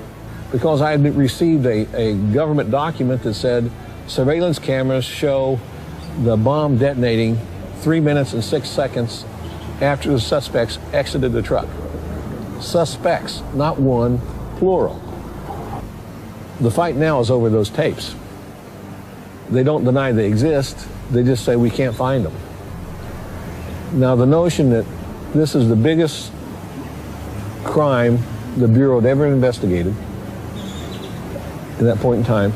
because I had received a government document that said surveillance cameras show the bomb detonating 3 minutes and 6 seconds after the suspects exited the truck. Suspects, not one, plural. The fight now is over those tapes. They don't deny they exist, they just say we can't find them. Now, the notion that this is the biggest crime the Bureau had ever investigated, at that point in time.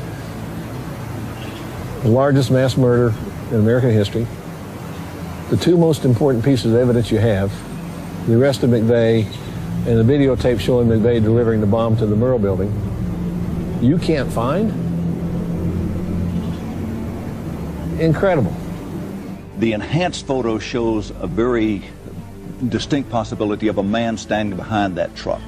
The largest mass murder in American history. The two most important pieces of evidence you have, the arrest of McVeigh and the videotape showing McVeigh delivering the bomb to the Murrah building, you can't find? Incredible. The enhanced photo shows a very distinct possibility of a man standing behind that truck.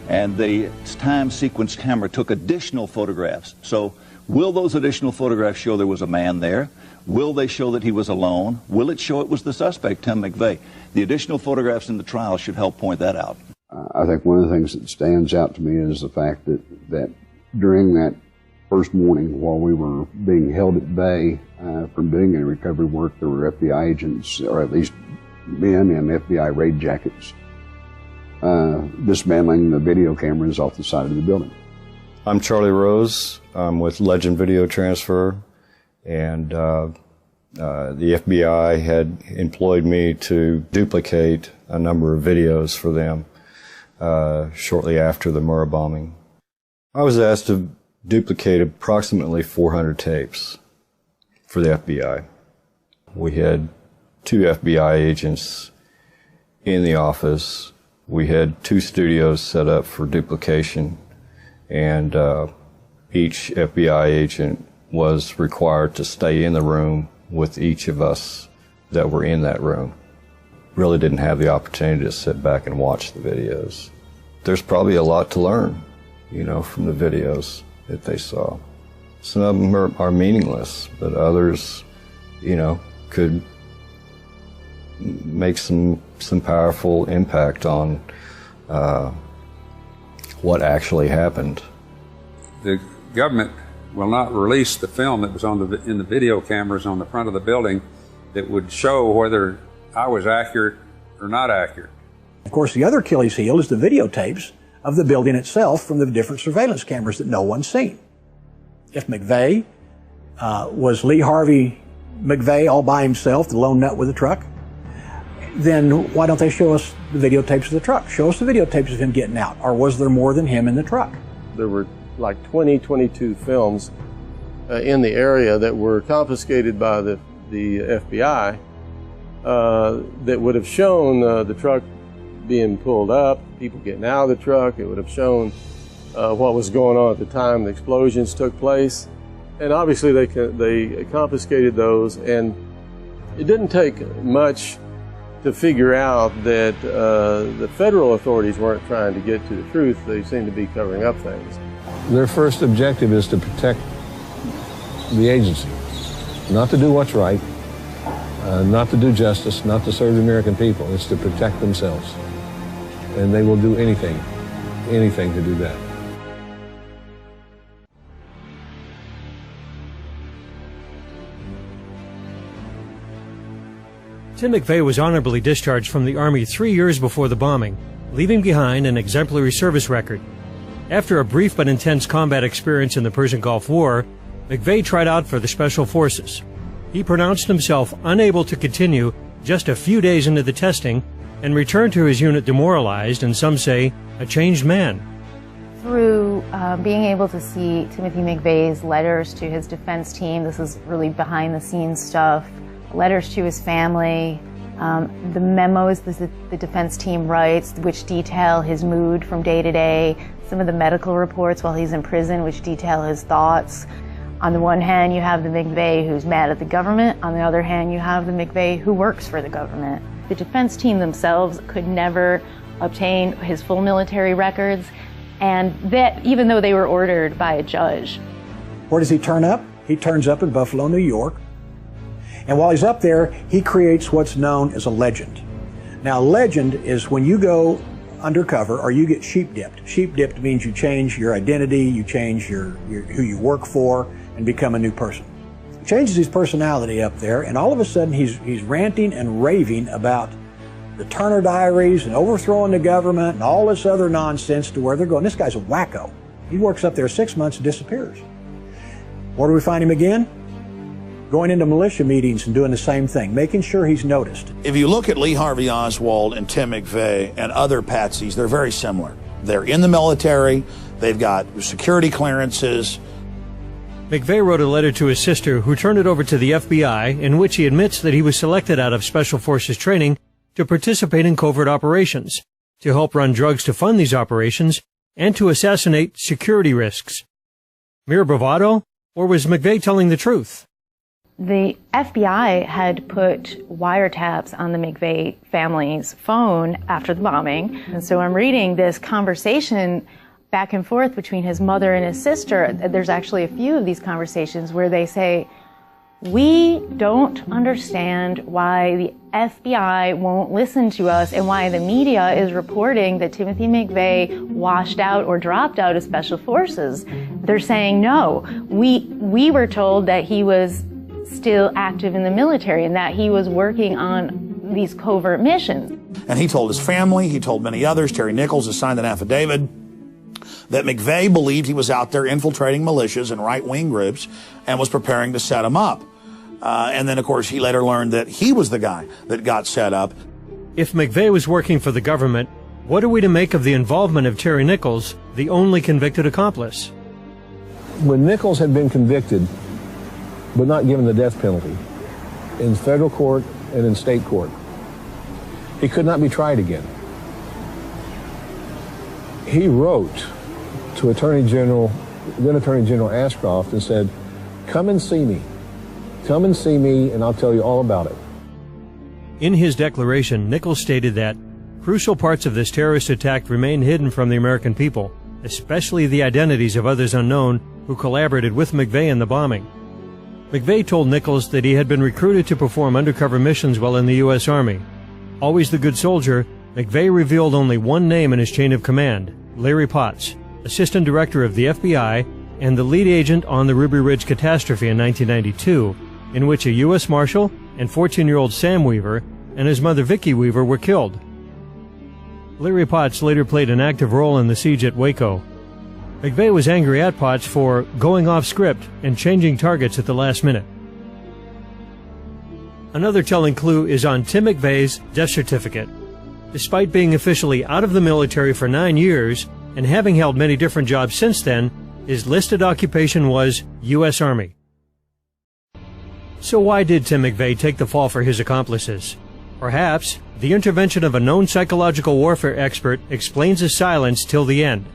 And the time sequence camera took additional photographs. So will those additional photographs show there was a man there? Will they show that he was alone? Will it show it was the suspect, Tim McVeigh? The additional photographs in the trial should help point that out. I think one of the things that stands out to me is the fact that during that first morning, while we were being held at bay from doing any recovery work, there were FBI agents, or at least men in FBI raid jackets, dismantling the video cameras off the side of the building. I'm Charlie Rose. I'm with Legend Video Transfer, and the FBI had employed me to duplicate a number of videos for them shortly after the Murrah bombing. I was asked to duplicate approximately 400 tapes for the FBI. We had 2 FBI agents in the office. We had 2 studios set up for duplication, and each FBI agent was required to stay in the room with each of us that were in that room. Really didn't have the opportunity to sit back and watch the videos. There's probably a lot to learn, you know, from the videos that they saw. Some of them are meaningless, but others, you know, could make some powerful impact on what actually happened. The government will not release the film that was in the video cameras on the front of the building that would show whether I was accurate or not accurate. Of course, the other Achilles heel is the videotapes of the building itself from the different surveillance cameras that no one's seen. If McVeigh was Lee Harvey McVeigh all by himself, the lone nut with the truck, then why don't they show us the videotapes of the truck? Show us the videotapes of him getting out. Or was there more than him in the truck? There were like 22 films in the area that were confiscated by the FBI that would have shown the truck being pulled up, people getting out of the truck. It would have shown what was going on at the time the explosions took place. And obviously they confiscated those, and it didn't take much to figure out that the federal authorities weren't trying to get to the truth. They seemed to be covering up things. Their first objective is to protect the agency, not to do what's right, not to do justice, not to serve the American people. It's to protect themselves. And they will do anything to do that. Tim McVeigh was honorably discharged from the Army 3 years before the bombing, leaving behind an exemplary service record. After a brief but intense combat experience in the Persian Gulf War, McVeigh tried out for the Special Forces. He pronounced himself unable to continue just a few days into the testing and returned to his unit demoralized and, some say, a changed man. Through being able to see Timothy McVeigh's letters to his defense team, this is really behind-the-scenes stuff, letters to his family, the memos that the defense team writes, which detail his mood from day to day, some of the medical reports while he's in prison, which detail his thoughts. On the one hand, you have the McVeigh who's mad at the government. On the other hand, you have the McVeigh who works for the government. The defense team themselves could never obtain his full military records, and that even though they were ordered by a judge. Where does he turn up? He turns up in Buffalo, New York. And while he's up there, he creates what's known as a legend. Now, a legend is when you go undercover or you get sheep dipped. Sheep dipped means you change your identity, you change who you work for, and become a new person. He changes his personality up there, and all of a sudden he's ranting and raving about the Turner Diaries and overthrowing the government and all this other nonsense to where they're going. This guy's a wacko. He works up there 6 months and disappears. Where do we find him again? Going into militia meetings and doing the same thing, making sure he's noticed. If you look at Lee Harvey Oswald and Tim McVeigh and other patsies, they're very similar. They're in the military, they've got security clearances, McVeigh wrote a letter to his sister, who turned it over to the FBI, in which he admits that he was selected out of Special Forces training to participate in covert operations, to help run drugs to fund these operations, and to assassinate security risks. Mere bravado, or was McVeigh telling the truth? The FBI had put wiretaps on the McVeigh family's phone after the bombing. And so I'm reading this conversation back and forth between his mother and his sister. There's actually a few of these conversations where they say, "We don't understand why the FBI won't listen to us and why the media is reporting that Timothy McVeigh washed out or dropped out of Special Forces." They're saying, no, we were told that he was still active in the military and that he was working on these covert missions. And he told his family, he told many others, Terry Nichols has signed an affidavit, that McVeigh believed he was out there infiltrating militias and right-wing groups and was preparing to set them up. And then, of course, he later learned that he was the guy that got set up. If McVeigh was working for the government, what are we to make of the involvement of Terry Nichols, the only convicted accomplice? When Nichols had been convicted, but not given the death penalty, in federal court and in state court, he could not be tried again. He wrote to then Attorney General Ashcroft and said, "Come and see me. Come and see me and I'll tell you all about it." In his declaration, Nichols stated that crucial parts of this terrorist attack remain hidden from the American people, especially the identities of others unknown who collaborated with McVeigh in the bombing. McVeigh told Nichols that he had been recruited to perform undercover missions while in the U.S. Army. Always the good soldier, McVeigh revealed only one name in his chain of command, Larry Potts, Assistant Director of the FBI and the lead agent on the Ruby Ridge catastrophe in 1992, in which a U.S. Marshal and 14-year-old Sam Weaver and his mother Vicki Weaver were killed. Larry Potts later played an active role in the siege at Waco. McVeigh was angry at Potts for going off script and changing targets at the last minute. Another telling clue is on Tim McVeigh's death certificate. Despite being officially out of the military for 9 years and having held many different jobs since then, his listed occupation was U.S. Army. So why did Tim McVeigh take the fall for his accomplices? Perhaps the intervention of a known psychological warfare expert explains his silence till the end.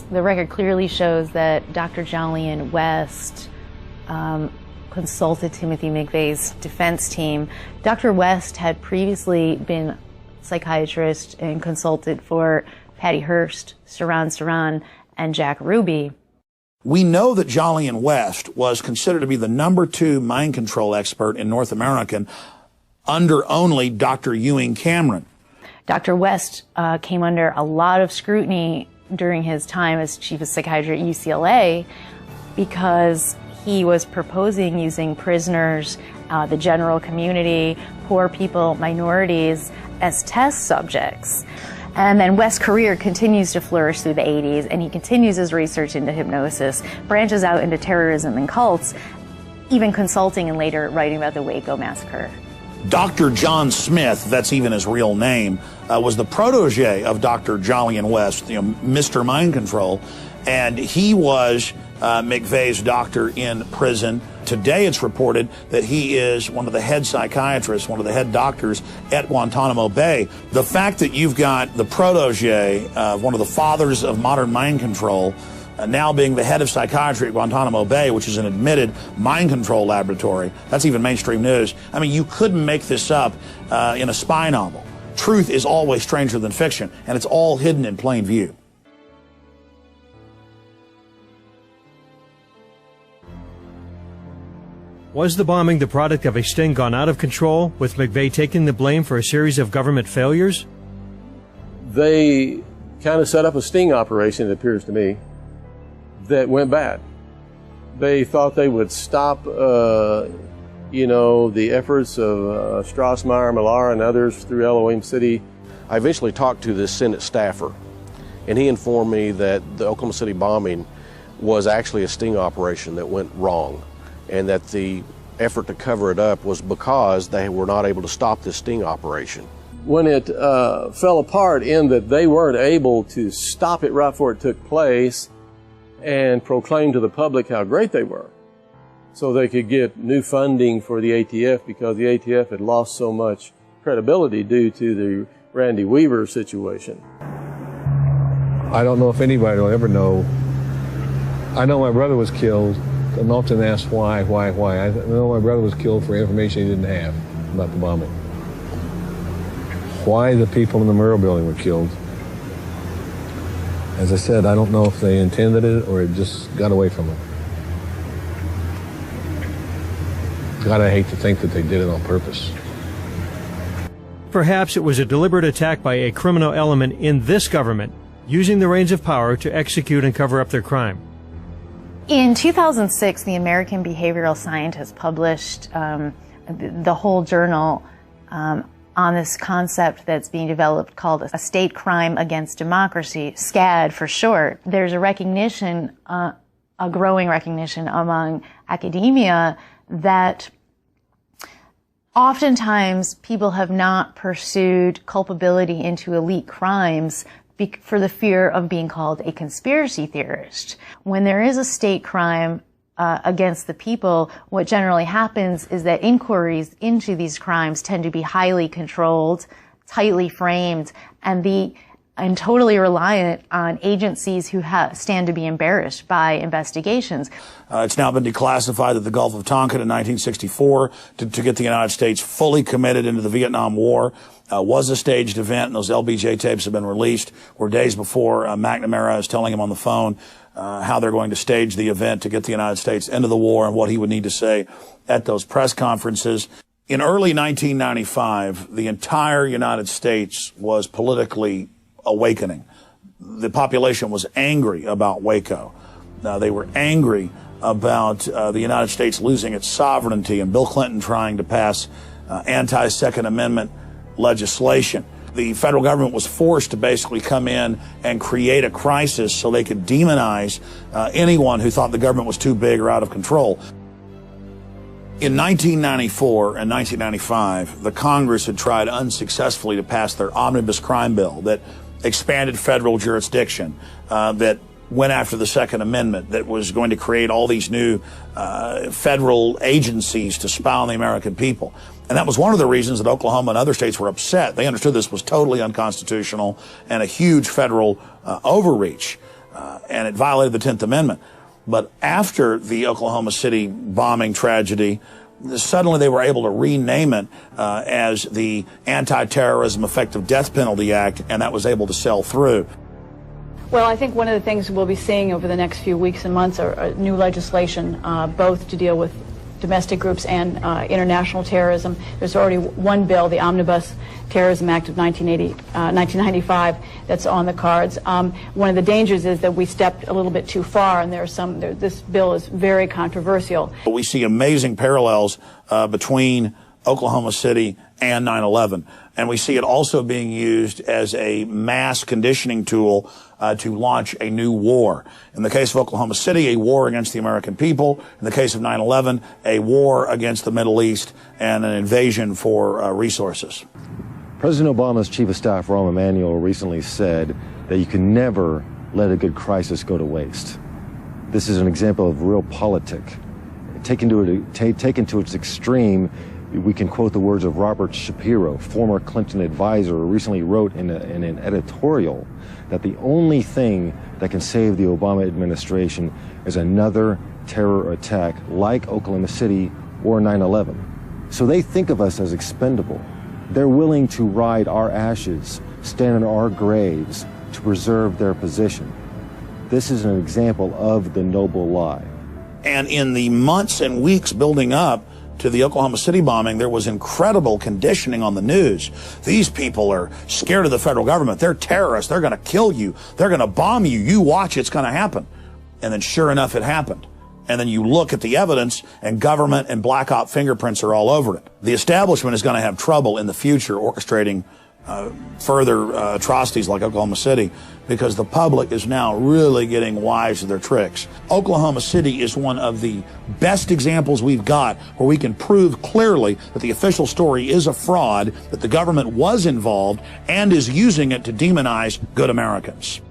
The record clearly shows that Dr. Jolyon West consulted Timothy McVeigh's defense team. Dr. West had previously been a psychiatrist and consulted for Patty Hearst, Saran, and Jack Ruby. We know that Jolyon West was considered to be the #2 mind control expert in North America under only Dr. Ewing Cameron. Dr. West came under a lot of scrutiny during his time as chief of psychiatry at UCLA because he was proposing using prisoners, the general community, poor people, minorities as test subjects. And then West's career continues to flourish through the 80s, and he continues his research into hypnosis, branches out into terrorism and cults, even consulting and later writing about the Waco massacre. Dr. John Smith, that's even his real name, was the protege of Dr. Jolyon West, Mr. Mind Control, and he was McVeigh's doctor in prison. Today it's reported that he is one of the head psychiatrists, one of the head doctors at Guantanamo Bay. The fact that you've got the protege of one of the fathers of modern mind control now being the head of psychiatry at Guantanamo Bay, which is an admitted mind control laboratory, that's even mainstream news. I mean, you couldn't make this up in a spy novel. Truth is always stranger than fiction, and it's all hidden in plain view. Was the bombing the product of a sting gone out of control, with McVeigh taking the blame for a series of government failures? They kind of set up a sting operation, it appears to me, that went bad. They thought they would stop, the efforts of Strassmeyer, Millar, and others through Elohim City. I eventually talked to the Senate staffer, and he informed me that the Oklahoma City bombing was actually a sting operation that went wrong, and that the effort to cover it up was because they were not able to stop this sting operation. When it fell apart in that they weren't able to stop it right before it took place, and proclaim to the public how great they were, so they could get new funding for the ATF, because the ATF had lost so much credibility due to the Randy Weaver situation. I don't know if anybody will ever know. I know my brother was killed. I'm often asked why. I know my brother was killed for information he didn't have about the bombing. Why the people in the Murrah building were killed. As I said, I don't know if they intended it or it just got away from them. God, I hate to think that they did it on purpose. Perhaps it was a deliberate attack by a criminal element in this government, using the reins of power to execute and cover up their crime. In 2006, the American behavioral scientists published the whole journal on this concept that's being developed called a state crime against democracy, SCAD for short. There's a recognition, a growing recognition among academia that oftentimes people have not pursued culpability into elite crimes for the fear of being called a conspiracy theorist. When there is a state crime against the people, what generally happens is that inquiries into these crimes tend to be highly controlled, tightly framed, and totally reliant on agencies who stand to be embarrassed by investigations. It's now been declassified that the Gulf of Tonkin in 1964 to get the United States fully committed into the Vietnam War was a staged event, and those LBJ tapes have been released, where days before McNamara is telling him on the phone how they're going to stage the event to get the United States into the war and what he would need to say at those press conferences. In early 1995, the entire United States was politically awakening. The population was angry about Waco. They were angry about the United States losing its sovereignty and Bill Clinton trying to pass anti-Second Amendment legislation. The federal government was forced to basically come in and create a crisis so they could demonize anyone who thought the government was too big or out of control. In 1994 and 1995, the Congress had tried unsuccessfully to pass their omnibus crime bill that expanded federal jurisdiction, that went after the Second Amendment, that was going to create all these new federal agencies to spy on the American people. And that was one of the reasons that Oklahoma and other states were upset. They understood this was totally unconstitutional and a huge federal overreach, and it violated the 10th Amendment. But after the Oklahoma City bombing tragedy, suddenly they were able to rename it as the Anti-Terrorism Effective Death Penalty Act, and that was able to sell through. Well, I think one of the things we'll be seeing over the next few weeks and months are new legislation, both to deal with domestic groups and international terrorism. There's already one bill, the Omnibus Terrorism Act of 1995, that's on the cards. One of the dangers is that we stepped a little bit too far, and this bill is very controversial. We see amazing parallels between Oklahoma City and 9/11. And we see it also being used as a mass conditioning tool to launch a new war. In the case of Oklahoma City, a war against the American people. In the case of 9/11, a war against the Middle East and an invasion for resources. President Obama's Chief of Staff, Rahm Emanuel, recently said that you can never let a good crisis go to waste. This is an example of realpolitik. Taken to its extreme, we can quote the words of Robert Shapiro, former Clinton advisor, who recently wrote in an editorial that the only thing that can save the Obama administration is another terror attack like Oklahoma City or 9/11. So they think of us as expendable. They're willing to ride our ashes, stand in our graves to preserve their position. This is an example of the noble lie. And in the months and weeks building up to the Oklahoma City bombing, there was incredible conditioning on the news. These people are scared of the federal government. They're terrorists. They're going to kill you. They're going to bomb you. You watch, it's going to happen. And then sure enough, it happened. And then you look at the evidence, and government and black op fingerprints are all over it. The establishment is going to have trouble in the future orchestrating further atrocities like Oklahoma City, because the public is now really getting wise to their tricks. Oklahoma City is one of the best examples we've got where we can prove clearly that the official story is a fraud, that the government was involved and is using it to demonize good Americans.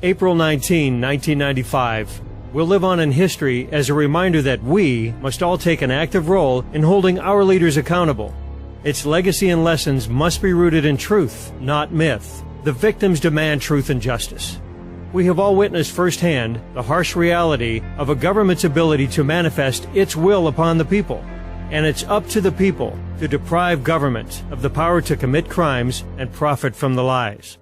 April 19, 1995. will live on in history as a reminder that we must all take an active role in holding our leaders accountable. Its legacy and lessons must be rooted in truth, not myth. The victims demand truth and justice. We have all witnessed firsthand the harsh reality of a government's ability to manifest its will upon the people. And it's up to the people to deprive government of the power to commit crimes and profit from the lies.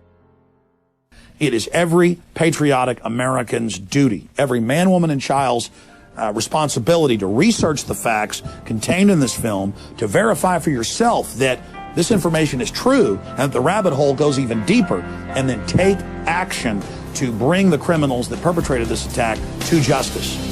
It is every patriotic American's duty, every man, woman, and child's responsibility to research the facts contained in this film, to verify for yourself that this information is true and that the rabbit hole goes even deeper, and then take action to bring the criminals that perpetrated this attack to justice.